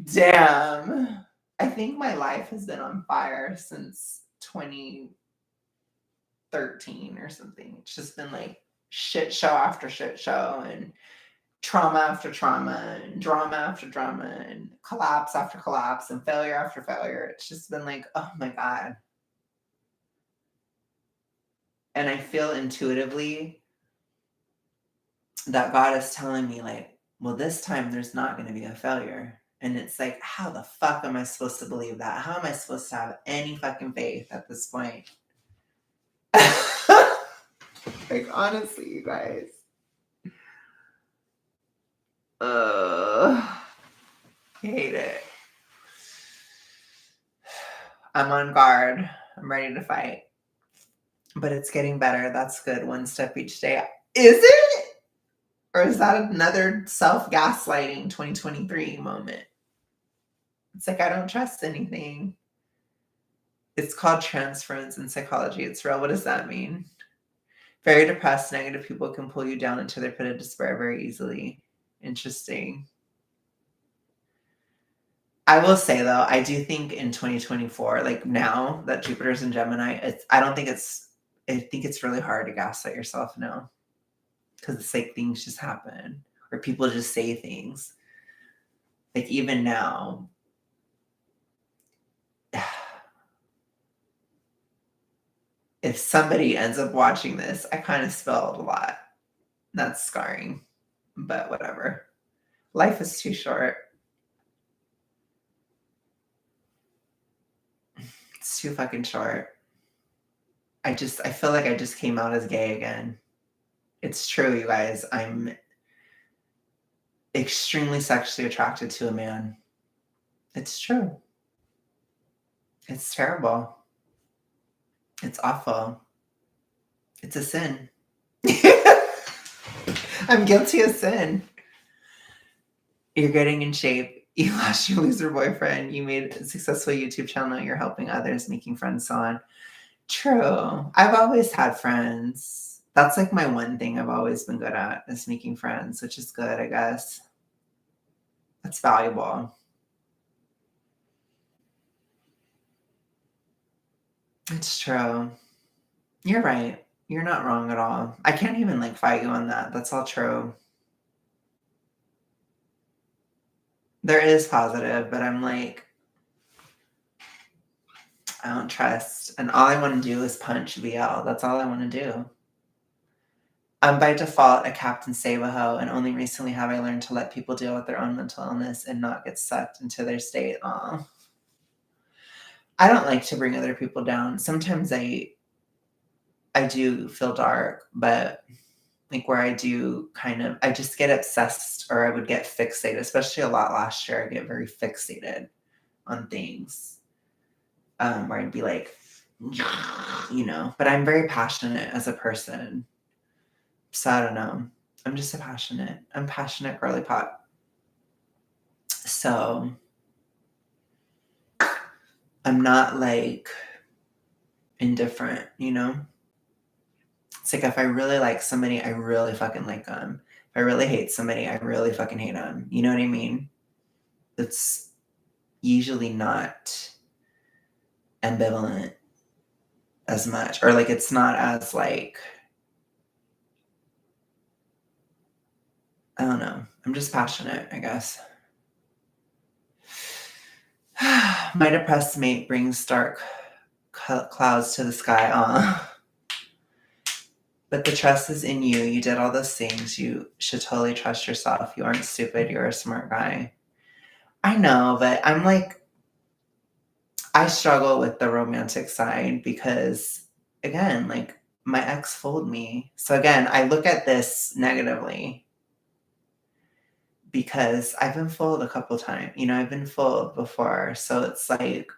Damn. I think my life has been on fire since 2013 or something. It's just been like shit show after shit show and trauma after trauma and drama after drama and collapse after collapse and failure after failure. It's just been like, oh my God. And I feel intuitively that God is telling me, like, well, this time there's not going to be a failure. And it's like, how the fuck am I supposed to believe that? How am I supposed to have any fucking faith at this point? Like, honestly, you guys. I hate it. I'm on guard. I'm ready to fight. But it's getting better. That's good. One step each day. Is it? Or is that another self-gaslighting 2023 moment? It's like, I don't trust anything. It's called transference in psychology. It's real. What does that mean? Very depressed, negative people can pull you down into their pit of despair very easily. Interesting. I will say though, I do think in 2024, like now that Jupiter's in Gemini, I think it's really hard to gaslight yourself now. Because it's like things just happen. Or people just say things. Like even now. If somebody ends up watching this, I kind of spilled a lot. That's scarring. But whatever. Life is too short. It's too fucking short. I feel like I just came out as gay again. It's true, you guys. I'm extremely sexually attracted to a man. It's true. It's terrible. It's awful. It's a sin. I'm guilty of sin. You're getting in shape. You lost your loser boyfriend. You made a successful YouTube channel. You're helping others, making friends, so on. True. I've always had friends. That's like my one thing I've always been good at is making friends, which is good, I guess. That's valuable. It's true. You're right. You're not wrong at all. I can't even like fight you on that. That's all true. There is positive, but I'm like, I don't trust. And all I want to do is punch VL. That's all I want to do. I'm by default a Captain Save-A-Ho, and only recently have I learned to let people deal with their own mental illness and not get sucked into their state. Aw. I don't like to bring other people down. Sometimes I do feel dark, but like where I do I just get obsessed, or I would get fixated, especially a lot last year. I get very fixated on things, where I'd be like, but I'm very passionate as a person. So I don't know. I'm passionate girly pop. So I'm not like indifferent, It's like if I really like somebody, I really fucking like them. If I really hate somebody, I really fucking hate them. You know what I mean? It's usually not ambivalent as much, or like it's not as like, I don't know. I'm just passionate, I guess. My depressed mate brings dark clouds to the sky. But the trust is in you. You did all those things. You should totally trust yourself. You aren't stupid. You're a smart guy. I know, but I'm like, I struggle with the romantic side because, again, like my ex fooled me. So again, I look at this negatively because I've been fooled a couple times. I've been fooled before. So it's like,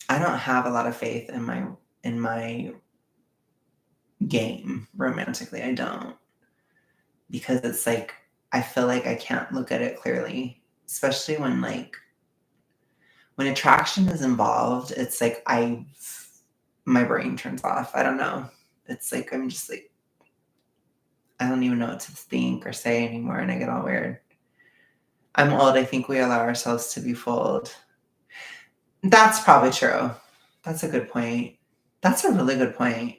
I don't have a lot of faith in my game romantically. I don't, because it's like I feel like I can't look at it clearly, especially when attraction is involved. It's like my brain turns off. I don't know. It's like I'm just like, I don't even know what to think or say anymore, and I get all weird. I'm old. I think we allow ourselves to be fooled. That's probably true. That's a good point. That's a really good point.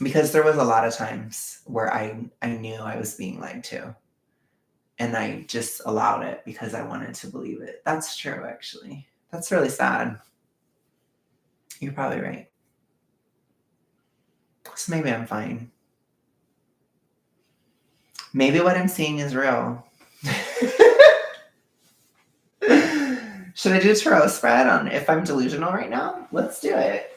Because there was a lot of times where I knew I was being lied to, and I just allowed it because I wanted to believe it. That's true, actually. That's really sad. You're probably right. So maybe I'm fine. Maybe what I'm seeing is real. Should I do a tarot spread on if I'm delusional right now? Let's do it.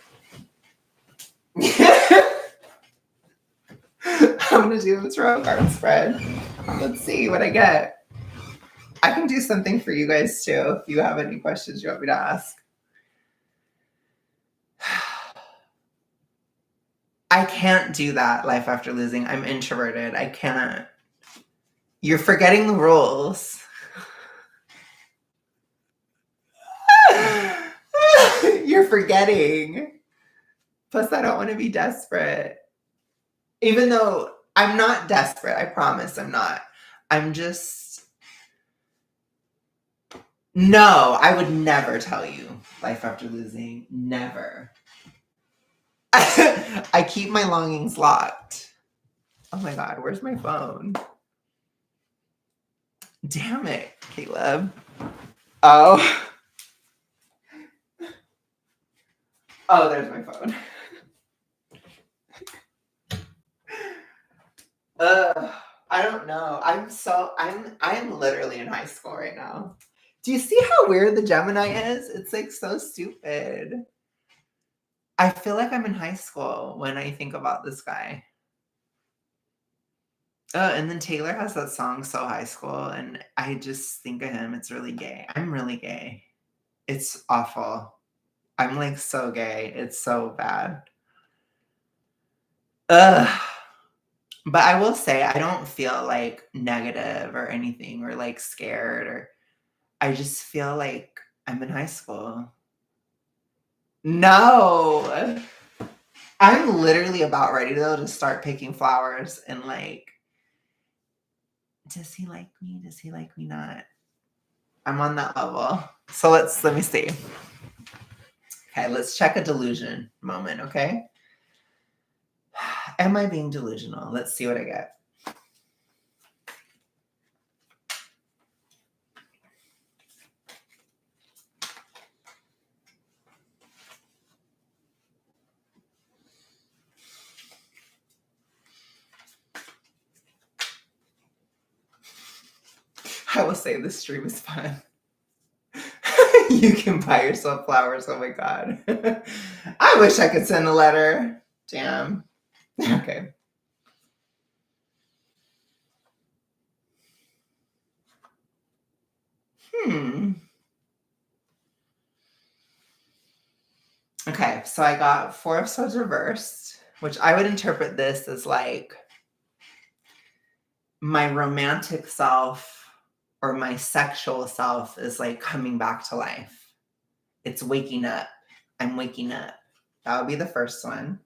I'm going to do a tarot card spread. Let's see what I get. I can do something for you guys too if you have any questions you want me to ask. I can't do that life after losing. I'm introverted. I can't. You're forgetting the rules. You're forgetting. Plus, I don't want to be desperate. Even though I'm not desperate, I promise I'm not. I'm just... No, I would never tell you life after losing. Never. I keep my longings locked. Oh my God, where's my phone? Damn it, Caleb. Oh. Oh, there's my phone. I don't know. I'm literally in high school right now. Do you see how weird the Gemini is? It's like so stupid. I feel like I'm in high school when I think about this guy. And then Taylor has that song So High School, and I just think of him. It's really gay. I'm really gay. It's awful. I'm like so gay. It's so bad. Ugh. But I will say I don't feel like negative or anything, or like scared, or I just feel like I'm in high school. No. I'm literally about ready though to start picking flowers and like, does he like me? Does he like me not? I'm on that level. So let me see. Okay, let's check a delusion moment, okay? Am I being delusional? Let's see what I get. I will say this stream is fun. You can buy yourself flowers. Oh my God. I wish I could send a letter. Damn. Okay. Okay, so I got 4 of Swords reversed, which I would interpret this as like my romantic self or my sexual self is like coming back to life. It's waking up. I'm waking up. That would be the first one.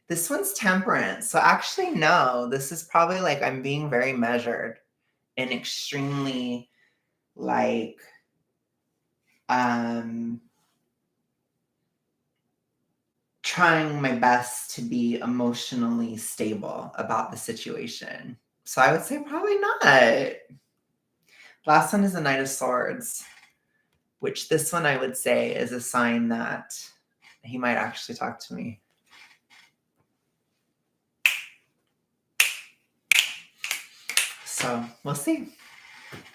This one's Temperance. So actually, no, this is probably like I'm being very measured and extremely like trying my best to be emotionally stable about the situation. So I would say probably not. Last one is the Knight of Swords, which this one I would say is a sign that he might actually talk to me. So we'll see.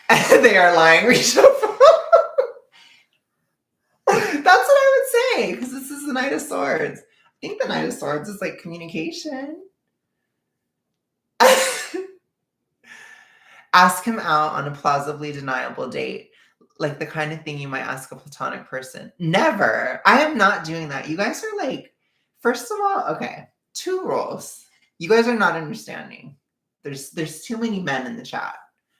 They are lying. Reshuffle. That's what I would say, because this is the Knight of Swords. I think the Knight of Swords is like communication. Ask him out on a plausibly deniable date. Like the kind of thing you might ask a platonic person. Never. I am not doing that. You guys are like, first of all, okay, 2 rules. You guys are not understanding. There's too many men in the chat.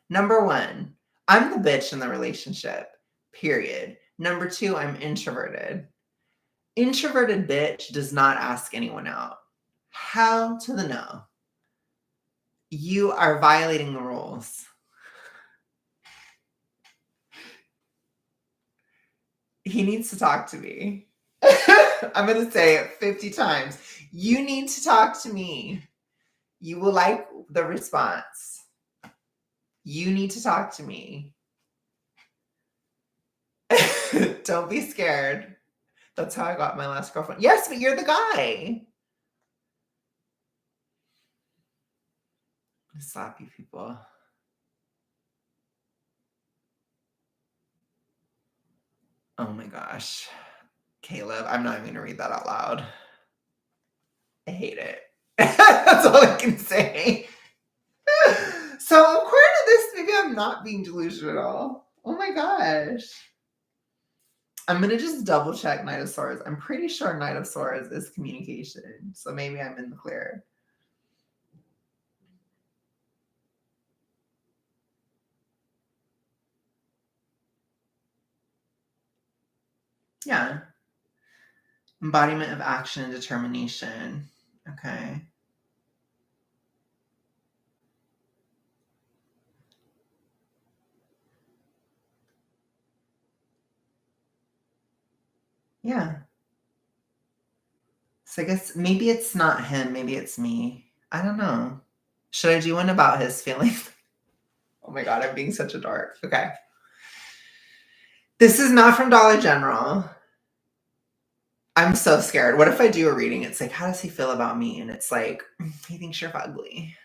Number 1, I'm the bitch in the relationship, period. Number 2, I'm introverted. Introverted bitch does not ask anyone out. Hell to the no. You are violating the rules. He needs to talk to me. I'm going to say it 50 times. You need to talk to me. You will like the response. You need to talk to me. Don't be scared. That's how I got my last girlfriend. Yes, but you're the guy. Slap you people. Oh my gosh. Caleb, I'm not even going to read that out loud. I hate it. That's all I can say. So according to this, maybe I'm not being delusional. Oh my gosh. I'm going to just double check Knight of Swords. I'm pretty sure Knight of Swords is communication. So maybe I'm in the clear. Yeah. Embodiment of action and determination. Okay. Yeah. So I guess maybe it's not him. Maybe it's me. I don't know. Should I do one about his feelings? Oh my God, I'm being such a dork. Okay. This is not from Dollar General. I'm so scared. What if I do a reading? It's like, how does he feel about me? And it's like, he thinks you're ugly.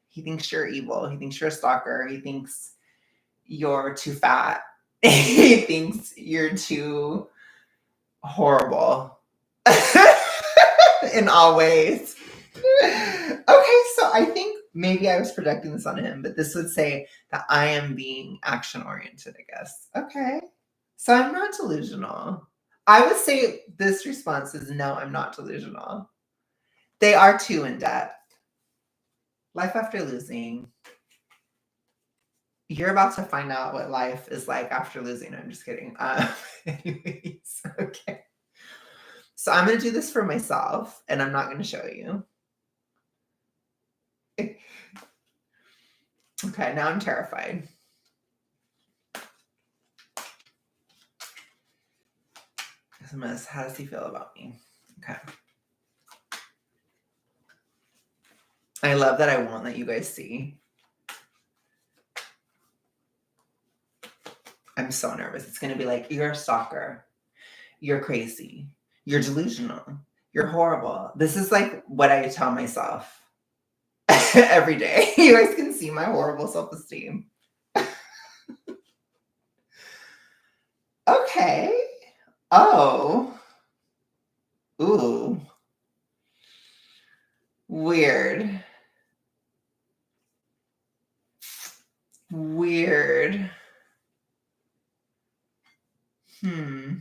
He thinks you're evil. He thinks you're a stalker. He thinks you're too fat. He thinks you're too horrible in all ways. Okay, so I think maybe I was projecting this on him, but this would say that I am being action-oriented, I guess. Okay. So I'm not delusional. I would say this response is no, I'm not delusional. They are too in-depth. Life after losing. You're about to find out what life is like after losing. I'm just kidding. Anyways, okay. So I'm going to do this for myself, and I'm not going to show you. Okay, now I'm terrified. SMS, how does he feel about me? Okay. I love that I won't let you guys see. I'm so nervous. It's going to be like, you're a stalker. You're crazy. You're delusional. You're horrible. This is like what I tell myself every day. You guys can see my horrible self-esteem. Okay. Oh. Ooh. Weird. Weird. Hmm.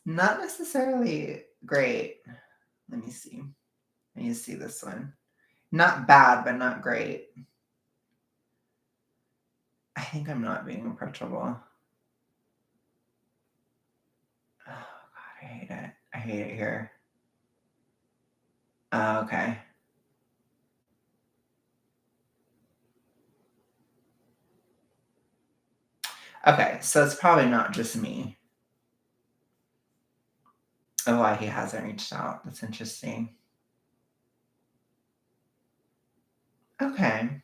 Not necessarily great. Let me see. Let me see this one. Not bad, but not great. I think I'm not being approachable. Oh God, I hate it. I hate it here. Okay. Okay, so it's probably not just me. Oh, why he hasn't reached out. That's interesting. Okay.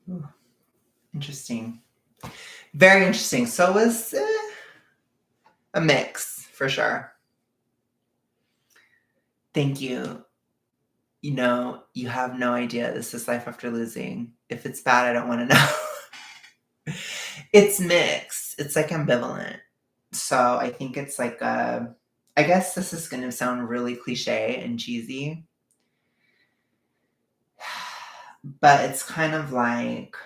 Ooh, interesting. Very interesting. So it was a mix for sure. Thank you. You know, you have no idea. This is life after losing. If it's bad, I don't want to know. It's mixed. It's like ambivalent. So I think it's like I guess this is going to sound really cliche and cheesy, but it's kind of like,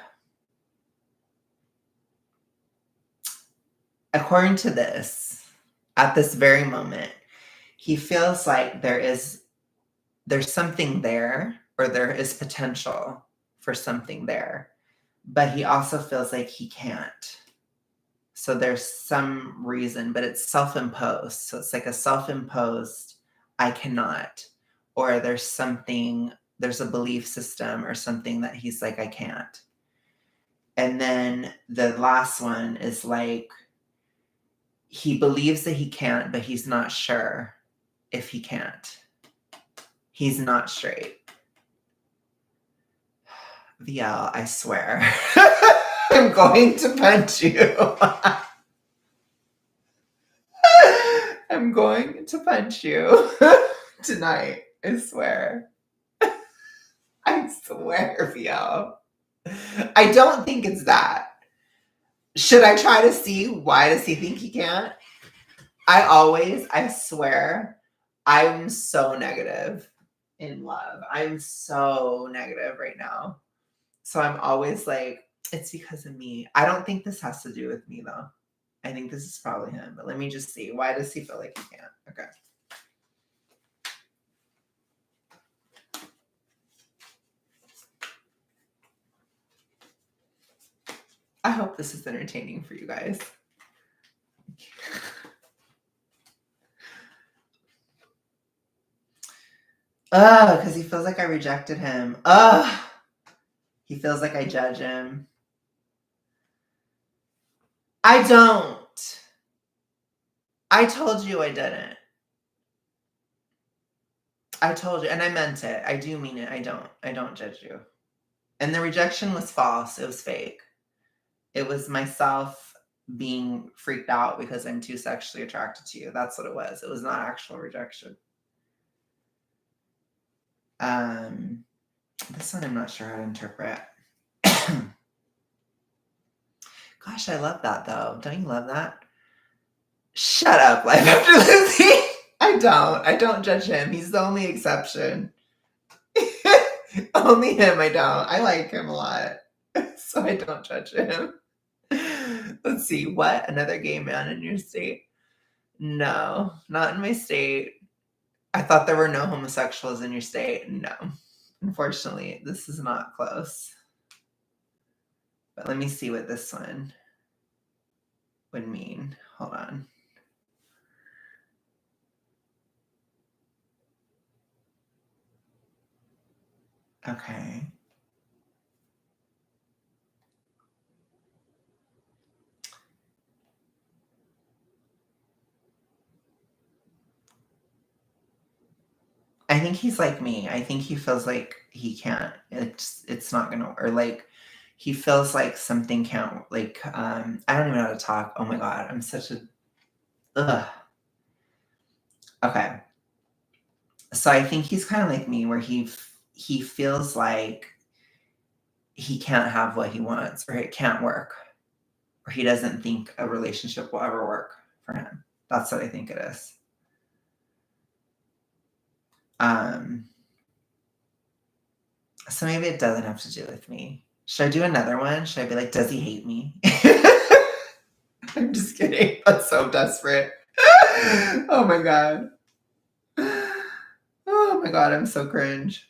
according to this, at this very moment, he feels like there's something there, or there is potential for something there, but he also feels like he can't. So there's some reason, but it's self-imposed. So it's like a self-imposed, I cannot, or there's a belief system or something that he's like, I can't. And then the last one is like, he believes that he can't, but he's not sure if he can't. He's not straight. VL, I swear. I'm going to punch you. I'm going to punch you tonight. I swear. I swear, VL. I don't think it's that. Should I try to see why does he think he can't? I swear, I'm so negative in love. I'm so negative right now. So I'm always like, it's because of me. I don't think this has to do with me though. I think this is probably him. But let me just see. Why does he feel like he can't? Okay. I hope this is entertaining for you guys. Because he feels like I rejected him. He feels like I judge him. I don't. I told you I didn't. I told you, and I meant it. I do mean it. I don't judge you. And the rejection was false. It was fake. It was myself being freaked out because I'm too sexually attracted to you. That's what it was. It was not actual rejection. This one I'm not sure how to interpret. Gosh, I love that though. Don't you love that? Shut up, life after Lizzie. I don't judge him. He's the only exception. Only him I don't. I like him a lot. So I don't judge him. Let's see. What? Another gay man in your state? No, not in my state. I thought there were no homosexuals in your state. No. Unfortunately, this is not close. But let me see what this one would mean. Hold on. Okay. I think he's like me. I think he feels like he can't. It's not gonna, or like he feels like something can't, like I don't even know how to talk. Oh my god, I'm such a ugh. Okay. So I think he's kind of like me where he feels like he can't have what he wants or it can't work or he doesn't think a relationship will ever work for him. That's what I think it is. Um so maybe it doesn't have to do with me. Should I do another one? Should I be like, does he hate me? I'm just kidding. That's so desperate. Oh my god. Oh my god, I'm so cringe.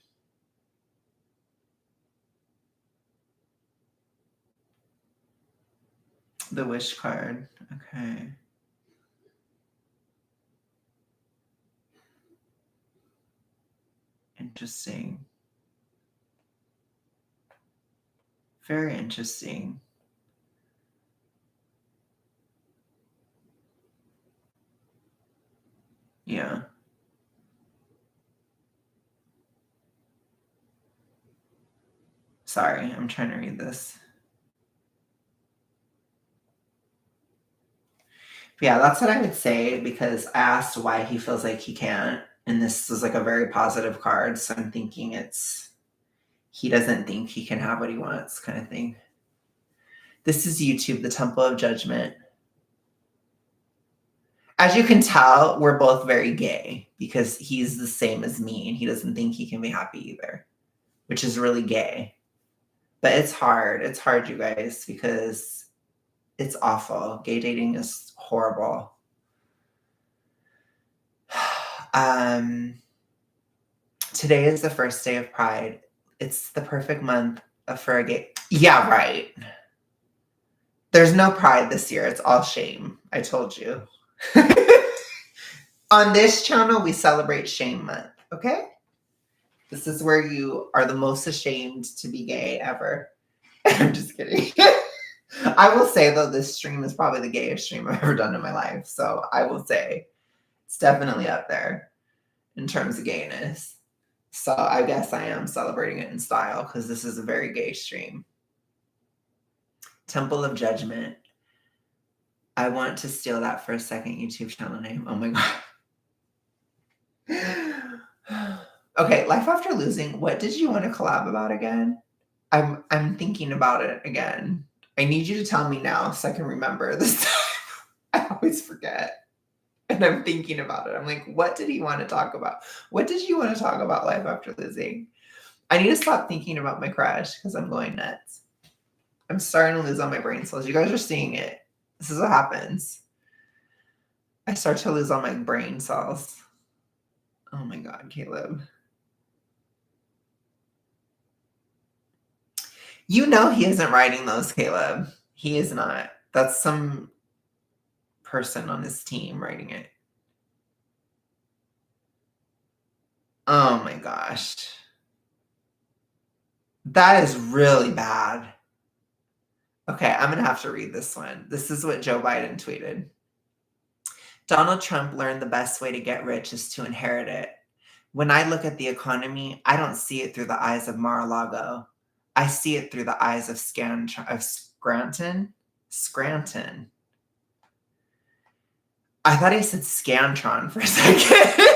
The wish card. Okay. Interesting. Very interesting. Yeah. Sorry, I'm trying to read this. But yeah, that's what I would say because I asked why he feels like he can't. And this is like a very positive card. So I'm thinking it's he doesn't think he can have what he wants, kind of thing. This is YouTube, the Temple of Judgment. As you can tell, we're both very gay because he's the same as me and he doesn't think he can be happy either, which is really gay. But it's hard. It's hard, you guys, because it's awful. Gay dating is horrible. Today is the first day of Pride. It's the perfect month for a gay. Yeah, right. There's no Pride this year. It's all shame. I told you. On this channel, we celebrate Shame Month. Okay. This is where you are the most ashamed to be gay ever. I'm just kidding. I will say, though, this stream is probably the gayest stream I've ever done in my life. So I will say it's definitely up there in terms of gayness. So I guess I am celebrating it in style because this is a very gay stream. Temple of Judgment. I want to steal that for a second YouTube channel name. Oh my god. Okay, Life After Losing. What did you want to collab about again? I'm thinking about it again. I need you to tell me now so I can remember this time. I always forget. And I'm thinking about it. I'm like, what did he want to talk about? What did you want to talk about Life After Losing? I need to stop thinking about my crush because I'm going nuts. I'm starting to lose all my brain cells. You guys are seeing it. This is what happens. I start to lose all my brain cells. Oh my god, Caleb. You know he isn't writing those, Caleb. He is not. That's some person on his team writing it. Oh my gosh. That is really bad. Okay, I'm going to have to read this one. This is what Joe Biden tweeted. Donald Trump learned the best way to get rich is to inherit it. When I look at the economy, I don't see it through the eyes of Mar-a-Lago. I see it through the eyes of Scranton. Scranton. I thought he said Scantron for a second.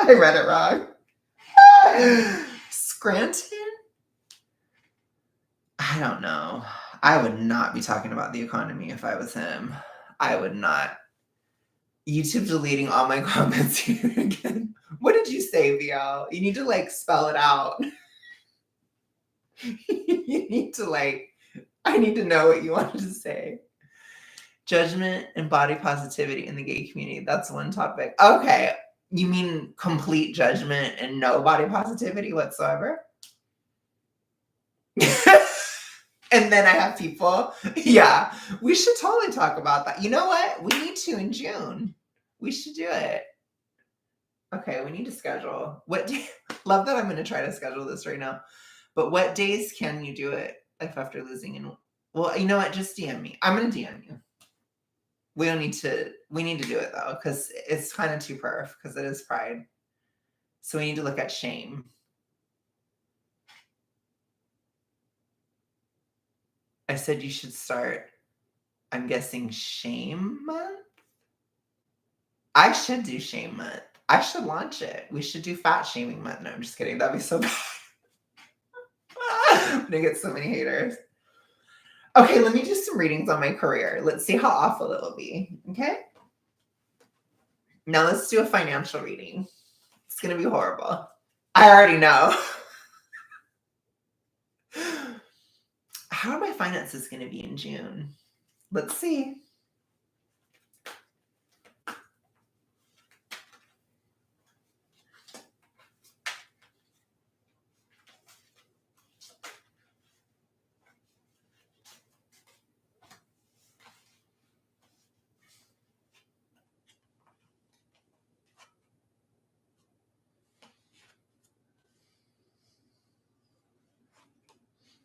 I read it wrong. Scranton? I don't know. I would not be talking about the economy if I was him. I would not. YouTube deleting all my comments here again. What did you say, VL? You need to like spell it out. You need to like, I need to know what you wanted to say. Judgment and body positivity in the gay community. That's one topic. Okay. You mean complete judgment and no body positivity whatsoever? And then I have people. Yeah, we should totally talk about that. You know what? We need to in June. We should do it. Okay, we need to schedule. What day? Love that I'm going to try to schedule this right now. But what days can you do it? If after losing and well, you know what? Just DM me. I'm going to DM you. We don't need to. We need to do it though because it's kind of too perf because it is Pride. So we need to look at shame. I said you should start. I'm guessing Shame Month. I should do shame month. I should launch it. We should do fat shaming month. No, I'm just kidding. That'd be so bad. I'm gonna get so many haters. Okay, let me do some readings on my career. Let's see how awful it'll be. Okay. Now let's do a financial reading. It's gonna be horrible. I already know. How are my finances gonna be in June? Let's see.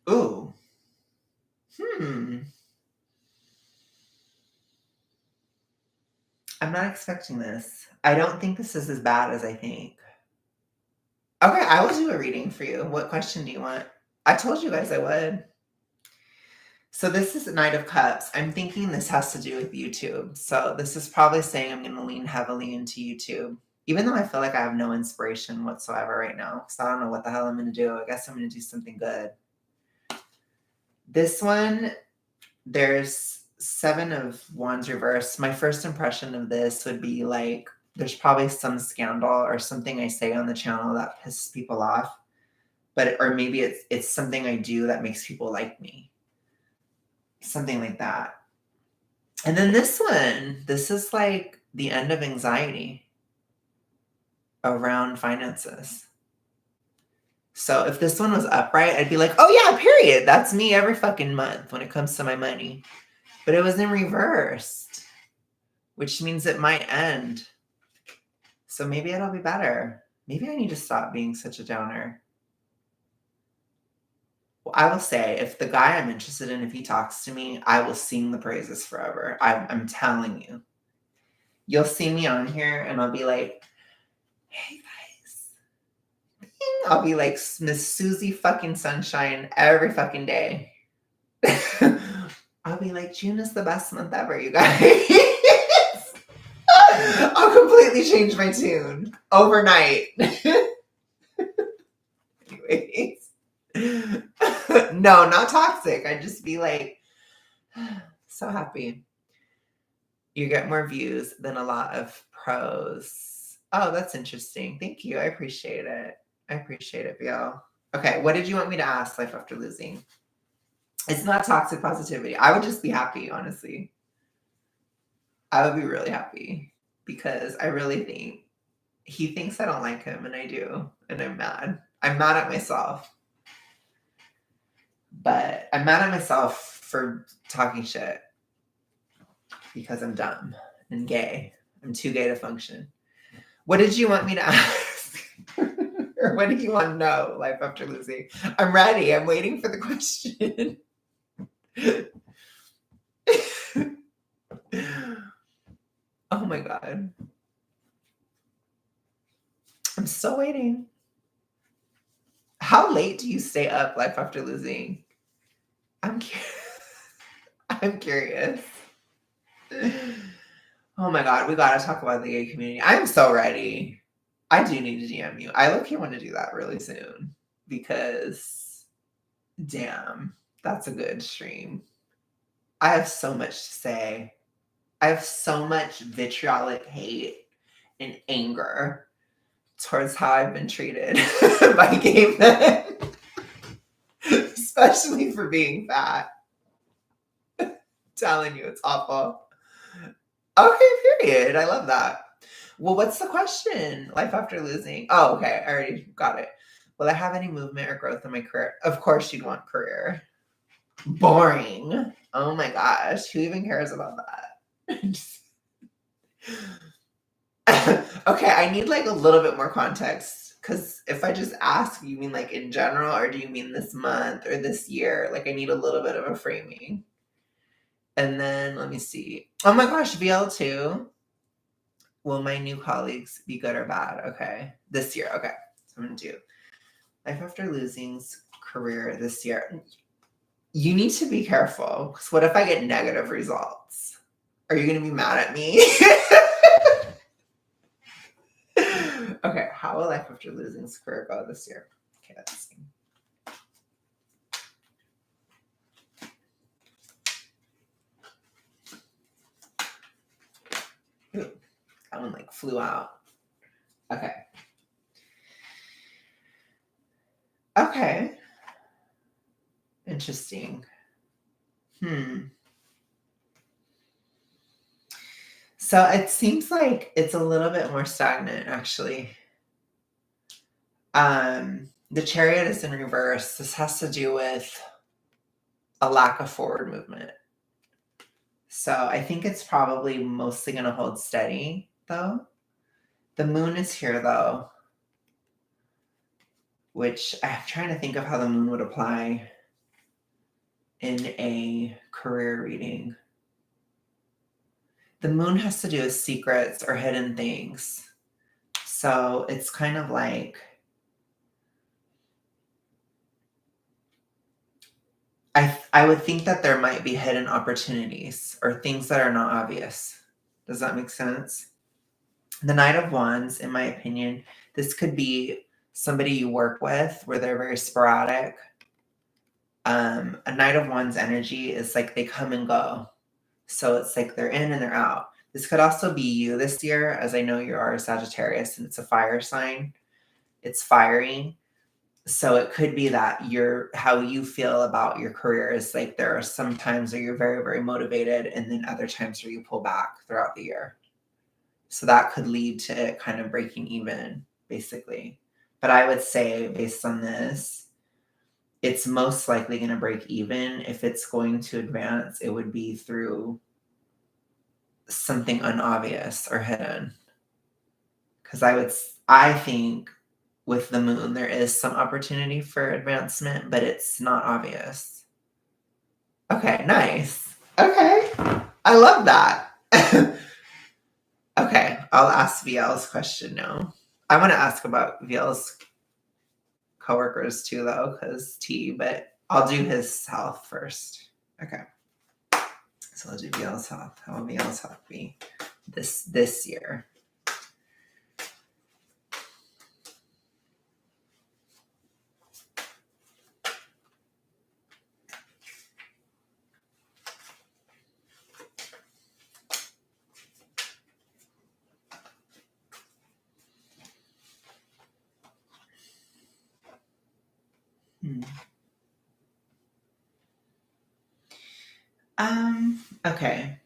Ooh. I'm not expecting this. I don't think this is as bad as I think. Okay, I will do a reading for you. What question do you want? I told you guys I would. So this is a Knight of Cups. I'm thinking this has to do with YouTube. So this is probably saying I'm going to lean heavily into YouTube, even though I feel like I have no inspiration whatsoever right now. So I don't know what the hell I'm going to do. I guess I'm going to do something good. This one, there's 7 of Wands reversed. My first impression of this would be like, there's probably some scandal or something I say on the channel that pisses people off, or maybe it's something I do that makes people like me, something like that. And then this one, this is like the end of anxiety around finances. So if this one was upright, I'd be like, oh yeah, period. That's me every fucking month when it comes to my money. But it was in reversed, which means it might end. So maybe it'll be better. Maybe I need to stop being such a downer. Well, I will say, if the guy I'm interested in, if he talks to me, I will sing the praises forever. I'm telling you. You'll see me on here and I'll be like, hey guys. I'll be like Miss Susie fucking Sunshine every fucking day. I'll be like, June is the best month ever, you guys. I'll completely change my tune overnight. Anyways. No, not toxic. I'd just be like, so happy. You get more views than a lot of pros. Oh, that's interesting. Thank you. I appreciate it. I appreciate it, Bill. Okay, what did you want me to ask Life After Losing? It's not toxic positivity. I would just be happy, honestly. I would be really happy because I really think he thinks I don't like him and I do. And I'm mad. I'm mad at myself. But I'm mad at myself for talking shit because I'm dumb and gay. I'm too gay to function. What did you want me to ask? Or what do you want to know, Life After Losing? I'm ready. I'm waiting for the question. Oh my God. I'm still waiting. How late do you stay up, Life After Losing? I'm curious. Oh my God, we gotta talk about the gay community. I'm so ready. I do need to DM you. I low-key want to do that really soon because, damn, that's a good stream. I have so much to say. I have so much vitriolic hate and anger towards how I've been treated by gay men, especially for being fat. Telling you, it's awful. Okay, period. I love that. Well, what's the question? Life After Losing. Oh, okay. I already got it. Will I have any movement or growth in my career? Of course you'd want career. Boring. Oh my gosh. Who even cares about that? Okay, I need like a little bit more context. Because if I just ask, you mean like in general, or do you mean this month or this year? Like I need a little bit of a framing. And then let me see. Oh my gosh, VL2. Will my new colleagues be good or bad? Okay. This year. Okay. So I'm going to do Life After Losing's career this year. You need to be careful. Because what if I get negative results? Are you going to be mad at me? Okay, how will life after losing Square go this year? Okay, let's see. Ooh, that one like flew out. Okay. Okay. Interesting. So it seems like it's a little bit more stagnant, actually. The Chariot is in reverse. This has to do with a lack of forward movement. So I think it's probably mostly going to hold steady, though. The Moon is here, though, which I'm trying to think of how the Moon would apply in a career reading. The Moon has to do with secrets or hidden things. So it's kind of like I would think that there might be hidden opportunities or things that are not obvious. Does that make sense? The Knight of Wands, in my opinion, this could be somebody you work with where they're very sporadic. A Knight of Wands energy is like they come and go. So it's like they're in and they're out. This could also be you this year, as I know you are a Sagittarius and it's a fire sign. It's fiery. So it could be that how you feel about your career is like there are some times where you're very, very motivated, and then other times where you pull back throughout the year. So that could lead to it kind of breaking even, basically. But I would say, based on this, it's most likely going to break even. If it's going to advance, it would be through something unobvious or hidden. Because I think with the Moon, there is some opportunity for advancement, but it's not obvious. Okay, nice. Okay, I love that. Okay, I'll ask VL's question now. I want to ask about VL's coworkers too, though, because but I'll do his health first. Okay. So I'll do VL's health. How will VL's health be this year? Okay.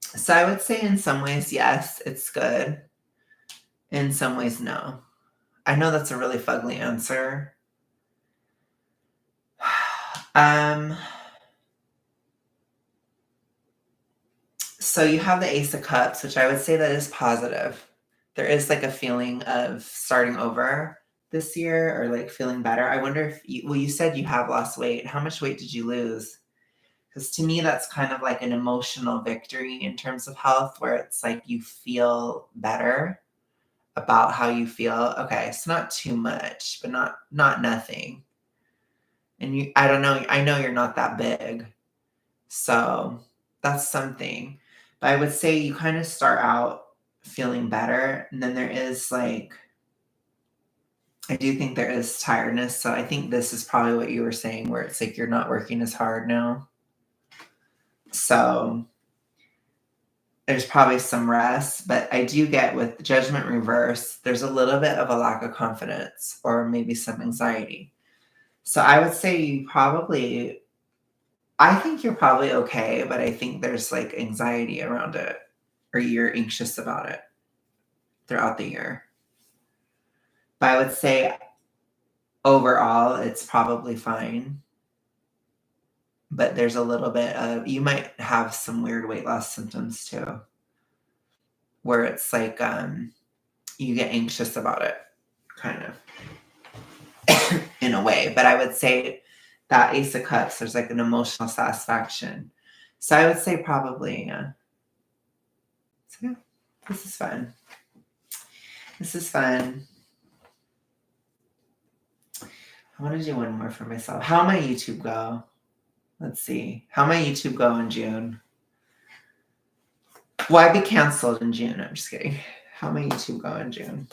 So I would say in some ways, yes, it's good. In some ways, no. I know that's a really fugly answer. So you have the Ace of Cups, which I would say that is positive. There is like a feeling of starting over this year or like feeling better. I wonder if you said you have lost weight. How much weight did you lose? Because to me, that's kind of like an emotional victory in terms of health, where it's like you feel better about how you feel. Okay, it's not too much, but not nothing. And I don't know, I know you're not that big. So that's something. But I would say you kind of start out feeling better. And then there is like, I do think there is tiredness. So I think this is probably what you were saying, where it's like you're not working as hard now. So there's probably some rest. But I do get with Judgment reverse, there's a little bit of a lack of confidence or maybe some anxiety. So I would say I think you're probably okay, but I think there's like anxiety around it, or you're anxious about it throughout the year. But I would say overall, it's probably fine. But there's a little bit of, you might have some weird weight loss symptoms too, where it's like you get anxious about it, kind of, in a way. But I would say that Ace of Cups, there's like an emotional satisfaction. So I would say probably, yeah. So yeah, this is fun. This is fun. I want to do one more for myself. How my YouTube go? Let's see. How my YouTube go in June? Why be canceled in June? I'm just kidding. How my YouTube going, June?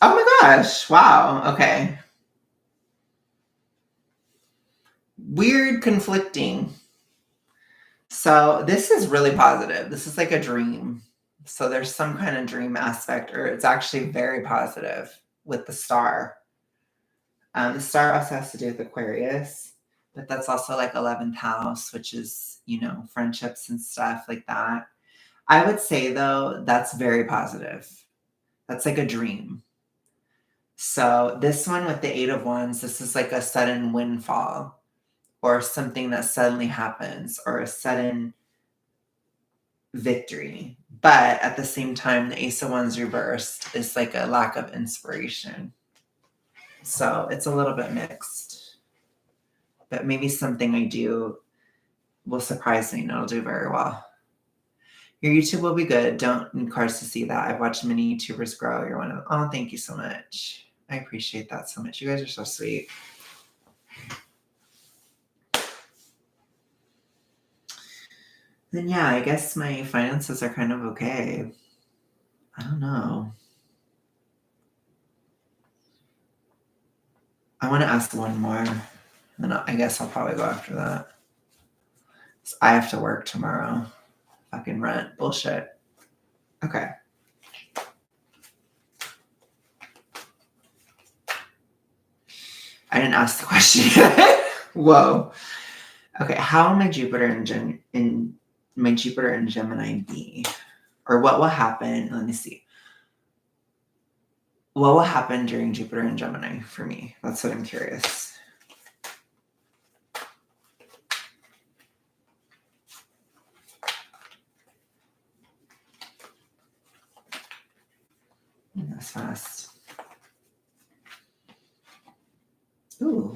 Oh my gosh. Wow. Okay. Weird, conflicting. So this is really positive. This is like a dream. So there's some kind of dream aspect, or it's actually very positive with the star. The star also has to do with Aquarius, but that's also like 11th house, which is, friendships and stuff like that. I would say, though, that's very positive. That's like a dream. So this one with the 8 of Wands, this is like a sudden windfall or something that suddenly happens or a sudden victory. But at the same time, the Ace of Wands reversed is like a lack of inspiration. So it's a little bit mixed. But maybe something I do will surprise me and it'll do very well. Your YouTube will be good. Don't need cards to see that. I've watched many YouTubers grow. You're one of them. Oh, thank you so much. I appreciate that so much. You guys are so sweet. Then yeah, I guess my finances are kind of okay. I don't know. I want to ask one more. And then I guess I'll probably go after that. So I have to work tomorrow. Fucking rent. Bullshit. Okay. I didn't ask the question yet. Whoa. Okay. How my Jupiter in my Jupiter in Gemini be? Or what will happen? Let me see. What will happen during Jupiter in Gemini for me? That's what I'm curious. That's fast. Ooh.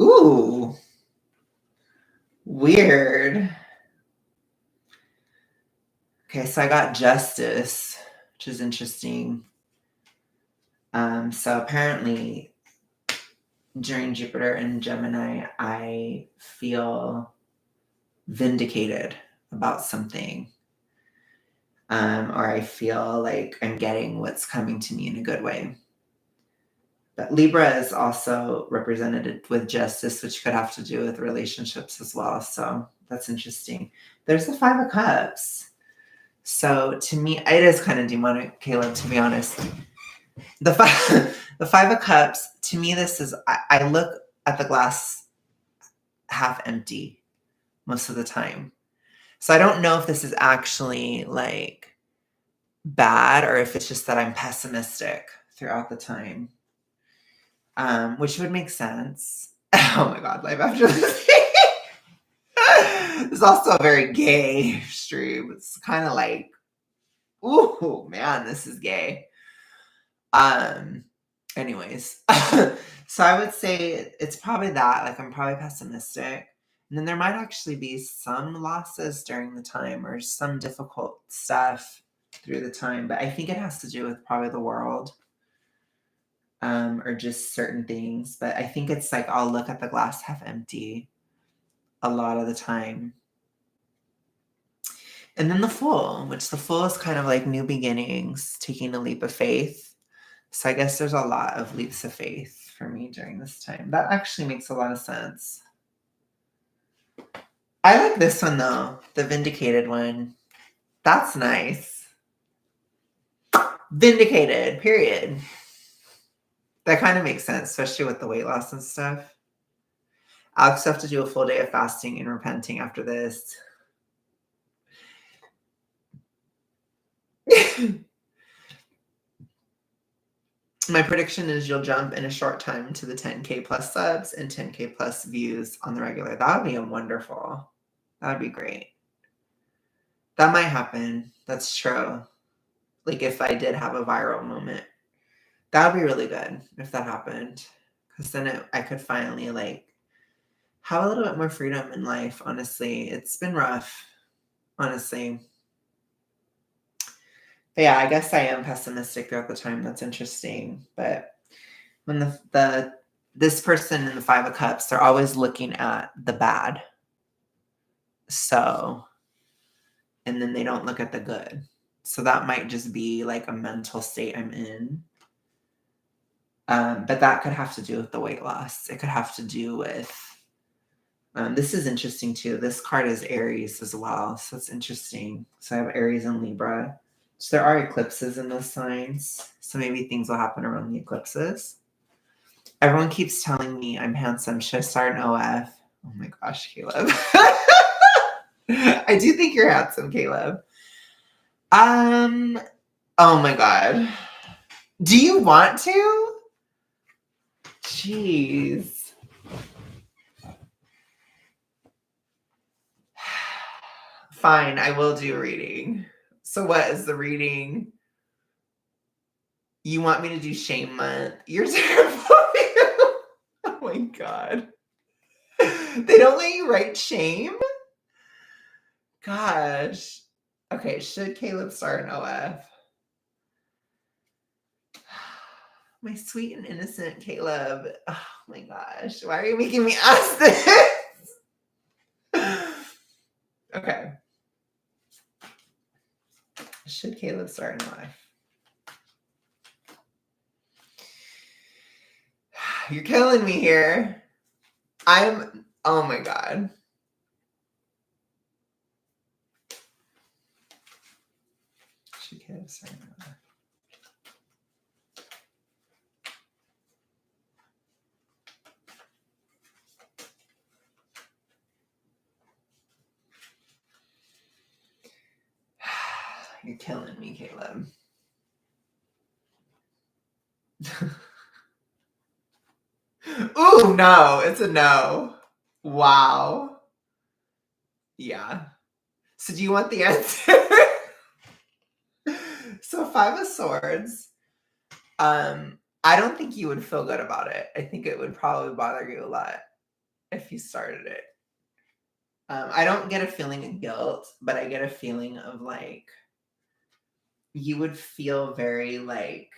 Ooh. Weird. Okay, so I got Justice, which is interesting. So apparently during Jupiter in Gemini, I feel vindicated about something. Or I feel like I'm getting what's coming to me in a good way. But Libra is also represented with Justice, which could have to do with relationships as well. So that's interesting. There's the 5 of Cups. So to me, it is kind of demonic, Caleb, to be honest. The 5 of Cups, to me, this is, I look at the glass half empty most of the time. So I don't know if this is actually like bad or if it's just that I'm pessimistic throughout the time, which would make sense. Oh my God, life after this. It's also a very gay stream. It's kind of like, ooh, man, this is gay. Anyways, so I would say it's probably that. Like, I'm probably pessimistic. And then there might actually be some losses during the time or some difficult stuff through the time. But I think it has to do with probably the world or just certain things. But I think it's like I'll look at the glass half empty a lot of the time. And then the Fool, which the Fool is kind of like new beginnings, taking a leap of faith. So I guess there's a lot of leaps of faith for me during this time. That actually makes a lot of sense. I like this one though, the Vindicated one. That's nice. Vindicated, period. That kind of makes sense, especially with the weight loss and stuff. I'll just have to do a full day of fasting and repenting after this. My prediction is you'll jump in a short time to the 10K plus subs and 10K plus views on the regular. That would be wonderful. That would be great. That might happen. That's true. Like if I did have a viral moment, that would be really good if that happened. Because then I could finally like have a little bit more freedom in life. Honestly, it's been rough. honestly. But yeah, I guess I am pessimistic throughout the time. That's interesting. But when this person in the Five of Cups, they're always looking at the bad. So, and then they don't look at the good. So that might just be like a mental state I'm in. But that could have to do with the weight loss. It could have to do with, this is interesting too. This card is Aries as well. So it's interesting. So I have Aries and Libra. So there are eclipses in those signs. So maybe things will happen around the eclipses. Everyone keeps telling me I'm handsome. Should I start an OF? Oh my gosh, Caleb. I do think you're handsome, Caleb. Oh my God. Do you want to? Jeez. Fine, I will do a reading. So what is the reading? You want me to do shame month? You're terrible. Oh my God. They don't let you write shame? Gosh. Okay, should Caleb start an OF? My sweet and innocent Caleb. Oh my gosh. Why are you making me ask this? Okay. Should Caleb start an OF? You're killing me here. Oh my God. Should Caleb start an OF? You're killing me, Caleb. Ooh, no. It's a no. Wow. Yeah. So do you want the answer? So Five of Swords. I don't think you would feel good about it. I think it would probably bother you a lot if you started it. I don't get a feeling of guilt, but I get a feeling of like you would feel very like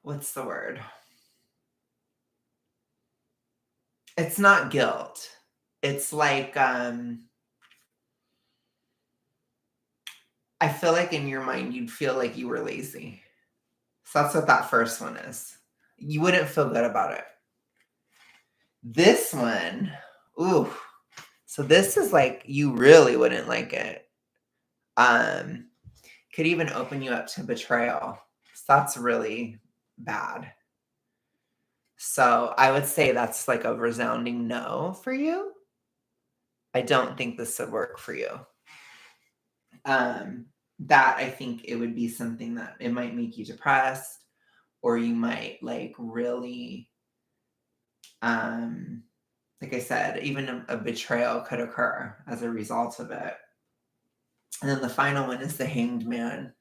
what's the word? It's not guilt. It's like I feel like in your mind you'd feel like you were lazy. So that's what that first one is. You wouldn't feel good about it. This one, ooh. So this is like you really wouldn't like it. Could even open you up to betrayal. So that's really bad. So I would say that's like a resounding no for you. I don't think this would work for you. That I think it would be something that it might make you depressed, or you might like really, like I said, even a betrayal could occur as a result of it. And then the final one is the Hanged Man,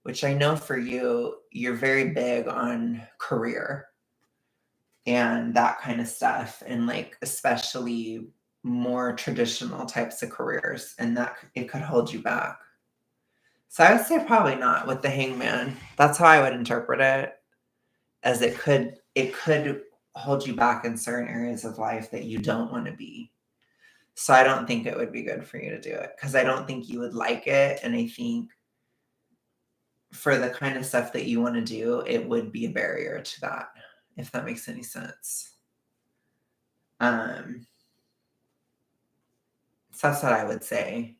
which I know for you, you're very big on career and that kind of stuff, and like especially more traditional types of careers, and that it could hold you back. So I would say probably not with the Hangman. That's how I would interpret it, as it could hold you back in certain areas of life that you don't want to be. So I don't think it would be good for you to do it because I don't think you would like it, and I think for the kind of stuff that you want to do, it would be a barrier to that, if that makes any sense. So that's what I would say.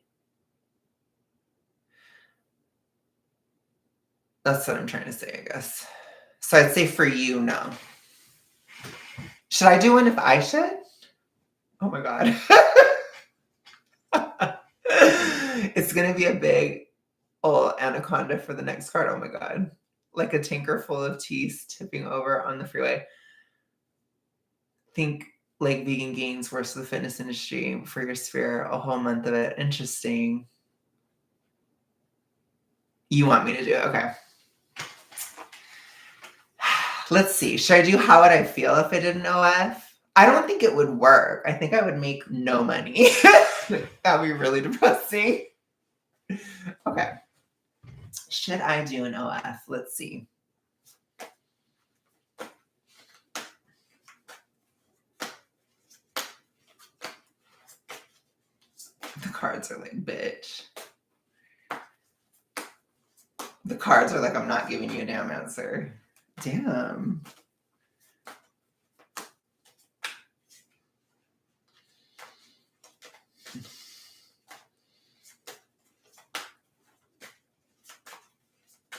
That's what I'm trying to say, I guess. So I'd say for you, no. Should I do one if I should? Oh my God. It's going to be a big old anaconda for the next card. Oh my God. Like a tanker full of teas tipping over on the freeway. Think like vegan gains versus the fitness industry for your sphere, a whole month of it. Interesting. You want me to do it? Okay. Let's see. Should I do how would I feel if I did an OF? I don't think it would work. I think I would make no money. That would be really depressing. Okay. Should I do an OF? Let's see. The cards are like, bitch. The cards are like, I'm not giving you a damn answer. Damn.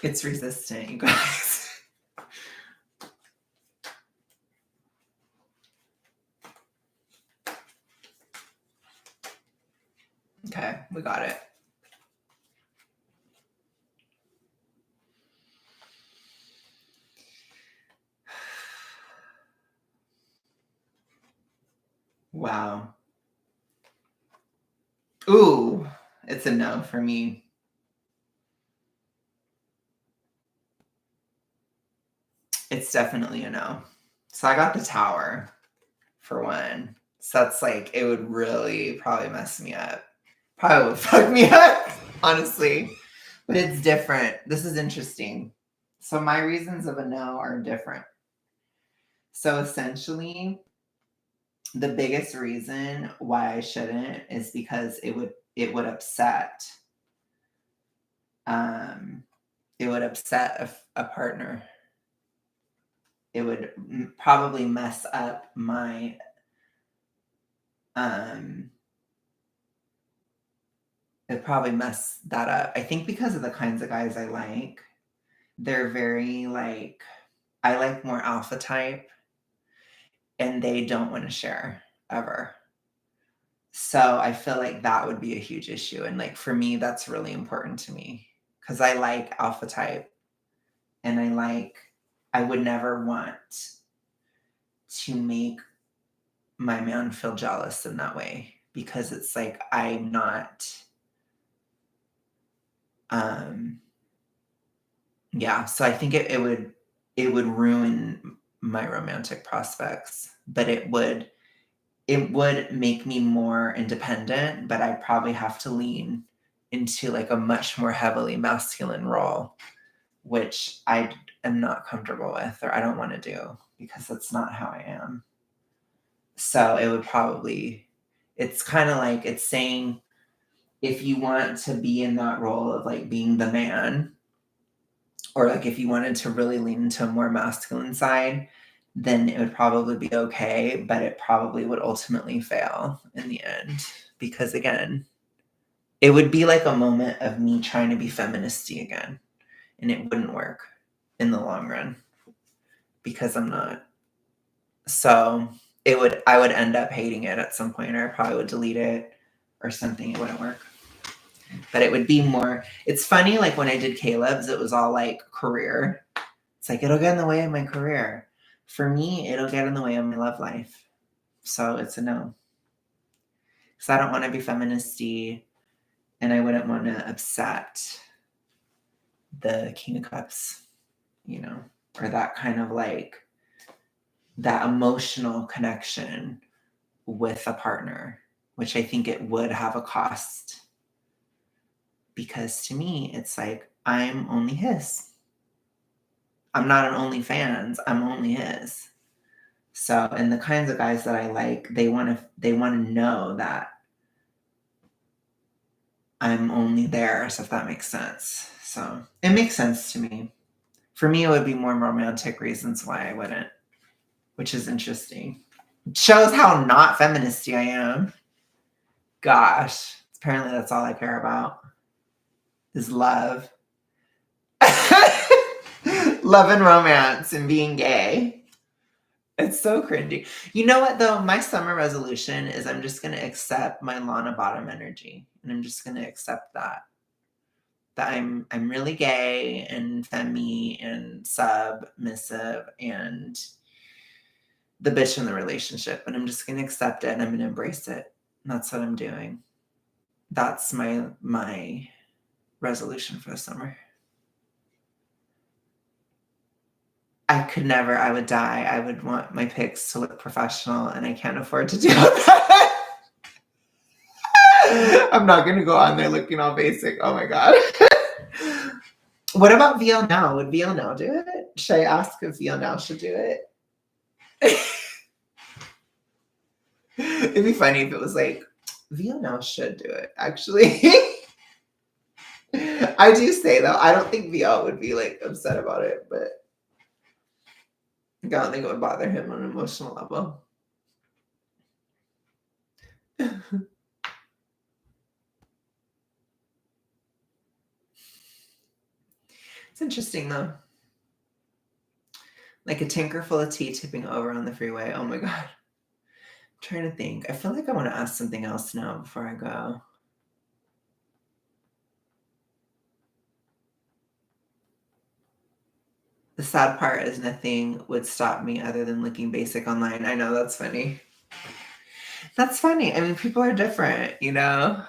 It's resistant, you guys. Okay, we got it. Wow. Ooh, it's a no for me. It's definitely a no. So I got the Tower for one. So that's like, it would really probably mess me up. Probably would fuck me up, honestly. But it's different. This is interesting. So my reasons of a no are different. So essentially, the biggest reason why I shouldn't is because it would upset a partner. It would probably mess up my it'd probably mess that up. I think because of the kinds of guys I like, they're very like, I like more alpha type, and they don't want to share ever. So I feel like that would be a huge issue. And like for me, that's really important to me because I like alpha type, and I would never want to make my man feel jealous in that way, because it's like I'm not yeah, so I think it would ruin my romantic prospects, but it would make me more independent, but I'd probably have to lean into like a much more heavily masculine role, which I am not comfortable with, or I don't want to do, because that's not how I am. So it would probably, it's kind of like, it's saying if you want to be in that role of like being the man, or like if you wanted to really lean into a more masculine side, then it would probably be okay, but it probably would ultimately fail in the end, because again, it would be like a moment of me trying to be feministy again, and it wouldn't work in the long run because I'm not. So I would end up hating it at some point, or I probably would delete it or something. It wouldn't work. But it would be more, it's funny, like when I did Caleb's, it was all like career. It's like, it'll get in the way of my career. For me, it'll get in the way of my love life. So it's a no. Because I don't want to be feministy, and I wouldn't want to upset the King of Cups, or that kind of like, that emotional connection with a partner, which I think it would have a cost. Because to me, it's like, I'm only his. I'm not an OnlyFans. I'm only his. So, and the kinds of guys that I like, they want to know that I'm only theirs, if that makes sense. So it makes sense to me. For me, it would be more romantic reasons why I wouldn't, which is interesting. It shows how not feministy I am. Gosh, apparently that's all I care about is love. Love and romance and being gay. It's so cringy. You know what though? My summer resolution is I'm just gonna accept my Lana Bottom energy. And I'm just gonna accept that. That I'm really gay and femmy and submissive and the bitch in the relationship. And I'm just gonna accept it, and I'm gonna embrace it. And that's what I'm doing. That's my resolution for the summer. I could never. I would die. I would want my pics to look professional, and I can't afford to do that. I'm not going to go on there looking all basic. Oh my God. What about VL Now? Would VL Now do it? Should I ask if VL Now should do it? It'd be funny if it was like, VL Now should do it, actually. I do say though, I don't think VL would be like upset about it, but I don't think it would bother him on an emotional level. It's interesting though. Like a tanker full of tea tipping over on the freeway. Oh my God. I'm trying to think. I feel like I want to ask something else now before I go. The sad part is nothing would stop me other than looking basic online. I know, that's funny. That's funny. I mean, people are different, you know?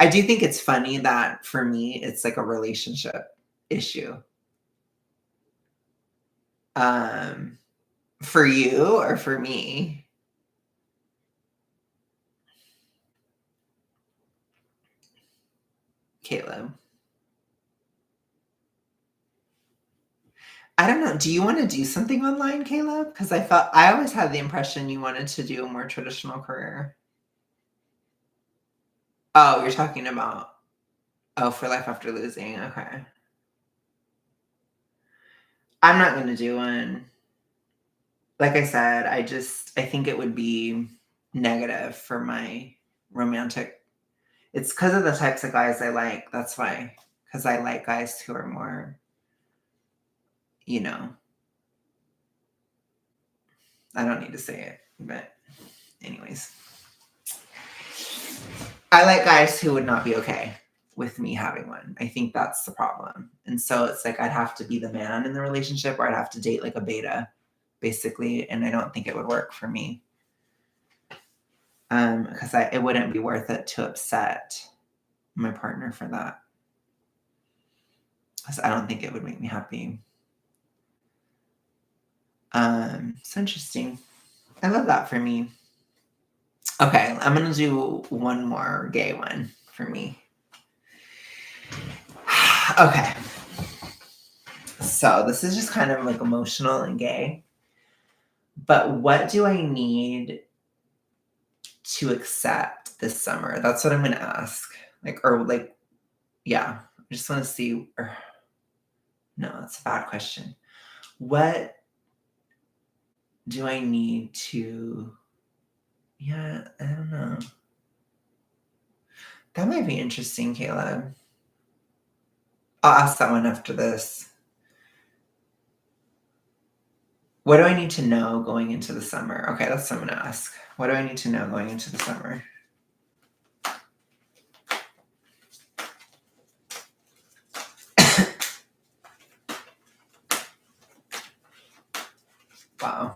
I do think it's funny that for me, it's like a relationship issue. For you or for me? Caleb. I don't know. Do you want to do something online, Caleb? Because I always had the impression you wanted to do a more traditional career. Oh, you're talking about for life after losing. Okay. I'm not going to do one. Like I said, I think it would be negative for my romantic. It's because of the types of guys I like. That's why. Because I like guys who are more, you know, I don't need to say it, but anyways. I like guys who would not be okay with me having one. I think that's the problem. And so it's like I'd have to be the man in the relationship or I'd have to date like a beta, basically. And I don't think it would work for me. Because it wouldn't be worth it to upset my partner for that. Because I don't think it would make me happy. It's interesting. I love that for me. Okay, I'm gonna do one more gay one for me. Okay. So this is just kind of like emotional and gay. But what do I need to accept this summer? That's what I'm gonna ask. Yeah. I just want to see. No, that's a bad question. What do I need to? Yeah, I don't know. That might be interesting, Caleb. I'll ask that one after this. What do I need to know going into the summer? Okay, that's what I'm gonna ask. What do I need to know going into the summer? Wow.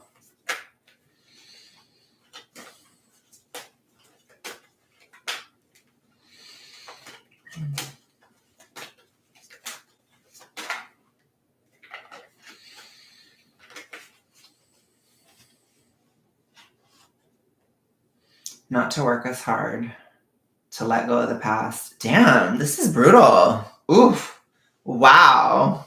Not to work as hard, to let go of the past. Damn, this is brutal. Oof. Wow.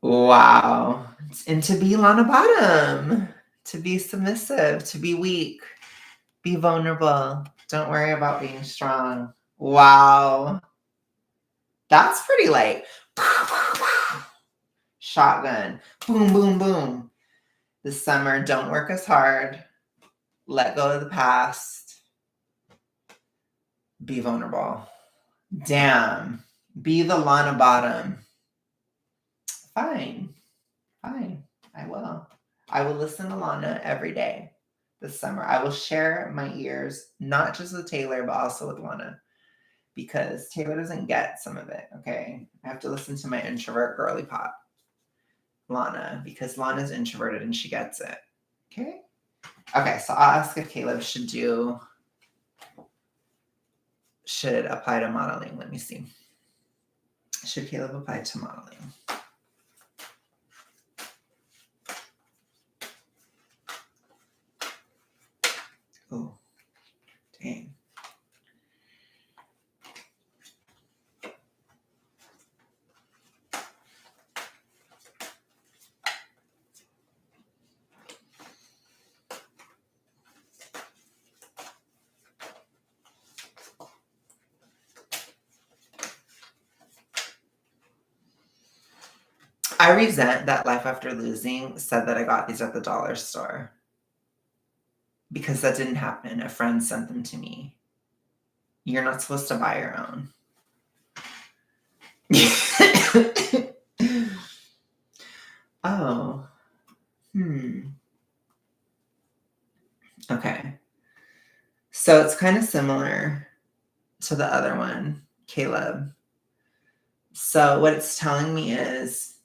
Wow. And to be Lana Bottom, to be submissive, to be weak, be vulnerable. Don't worry about being strong. Wow. That's pretty like shotgun. Boom, boom, boom. This summer, don't work as hard. Let go of the past. Be vulnerable. Damn. Be the Lana Bottom. Fine. I will. I will listen to Lana every day this summer. I will share my ears, not just with Taylor, but also with Lana. Because Taylor doesn't get some of it, okay? I have to listen to my introvert girly pop, Lana, because Lana's introverted and she gets it. Okay? Okay, so I'll ask if Caleb should apply to modeling. Let me see. Should Caleb apply to modeling? Oh, dang. I resent that Life After Losing said that I got these at the dollar store. Because that didn't happen. A friend sent them to me. You're not supposed to buy your own. Oh. Okay. So it's kind of similar to the other one, Caleb. So what it's telling me is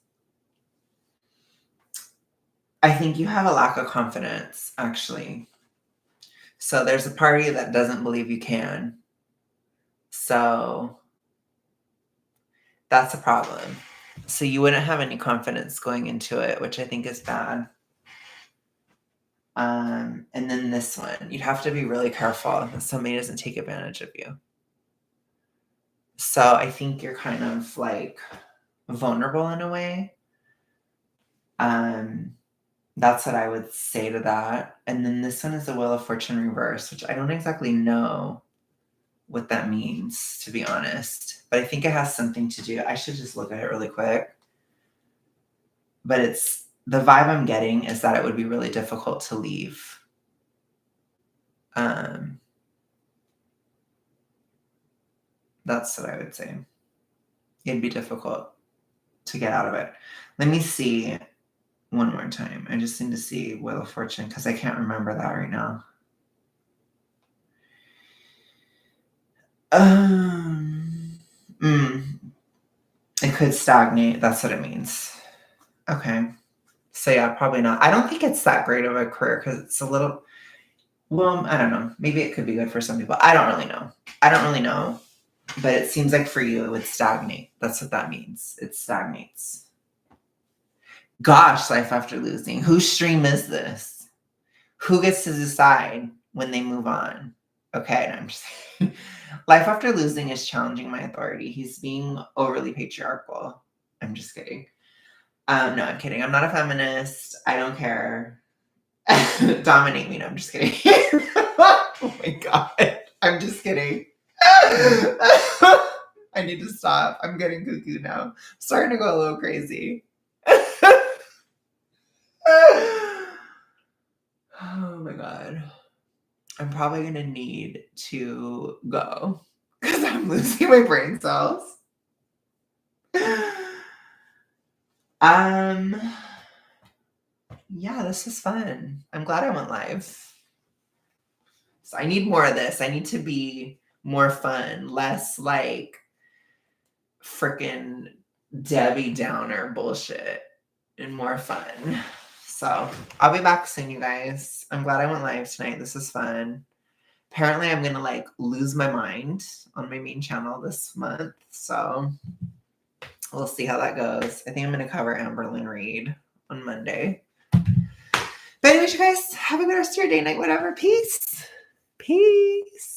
I think you have a lack of confidence, actually. So there's a party that doesn't believe you can. So that's a problem. So you wouldn't have any confidence going into it, which I think is bad. And then this one, you'd have to be really careful that somebody doesn't take advantage of you. So I think you're kind of like vulnerable in a way. That's what I would say to that. And then this one is the Wheel of Fortune reverse, which I don't exactly know what that means, to be honest. But I think it has something to do. I should just look at it really quick. But it's the vibe I'm getting is that it would be really difficult to leave. That's what I would say. It'd be difficult to get out of it. Let me see one more time. I just need to see Wheel of Fortune because I can't remember that right now. It could stagnate. That's what it means. Okay. So yeah, probably not. I don't think it's that great of a career because it's a little, well, I don't know. Maybe it could be good for some people. I don't really know. But it seems like for you, it would stagnate. That's what that means. It stagnates. Gosh, Life After Losing. Whose stream is this? Who gets to decide when they move on? Okay, no, I'm just saying. Life After Losing is challenging my authority. He's being overly patriarchal. I'm just kidding. No, I'm kidding. I'm not a feminist. I don't care. Dominate me. No, I'm just kidding. Oh my God. I'm just kidding. I need to stop. I'm getting cuckoo now. I'm starting to go a little crazy. Oh my God. I'm probably going to need to go because I'm losing my brain cells. Yeah, this was fun. I'm glad I went live. So I need more of this. I need to be more fun, less like freaking Debbie Downer bullshit, and more fun. So I'll be back soon, you guys. I'm glad I went live tonight. This is fun. Apparently I'm gonna like lose my mind on my main channel this month. So we'll see how that goes. I think I'm gonna cover Amberlynn Reid on Monday. But anyways, you guys, have a good rest of your day, night, whatever. Peace. Peace.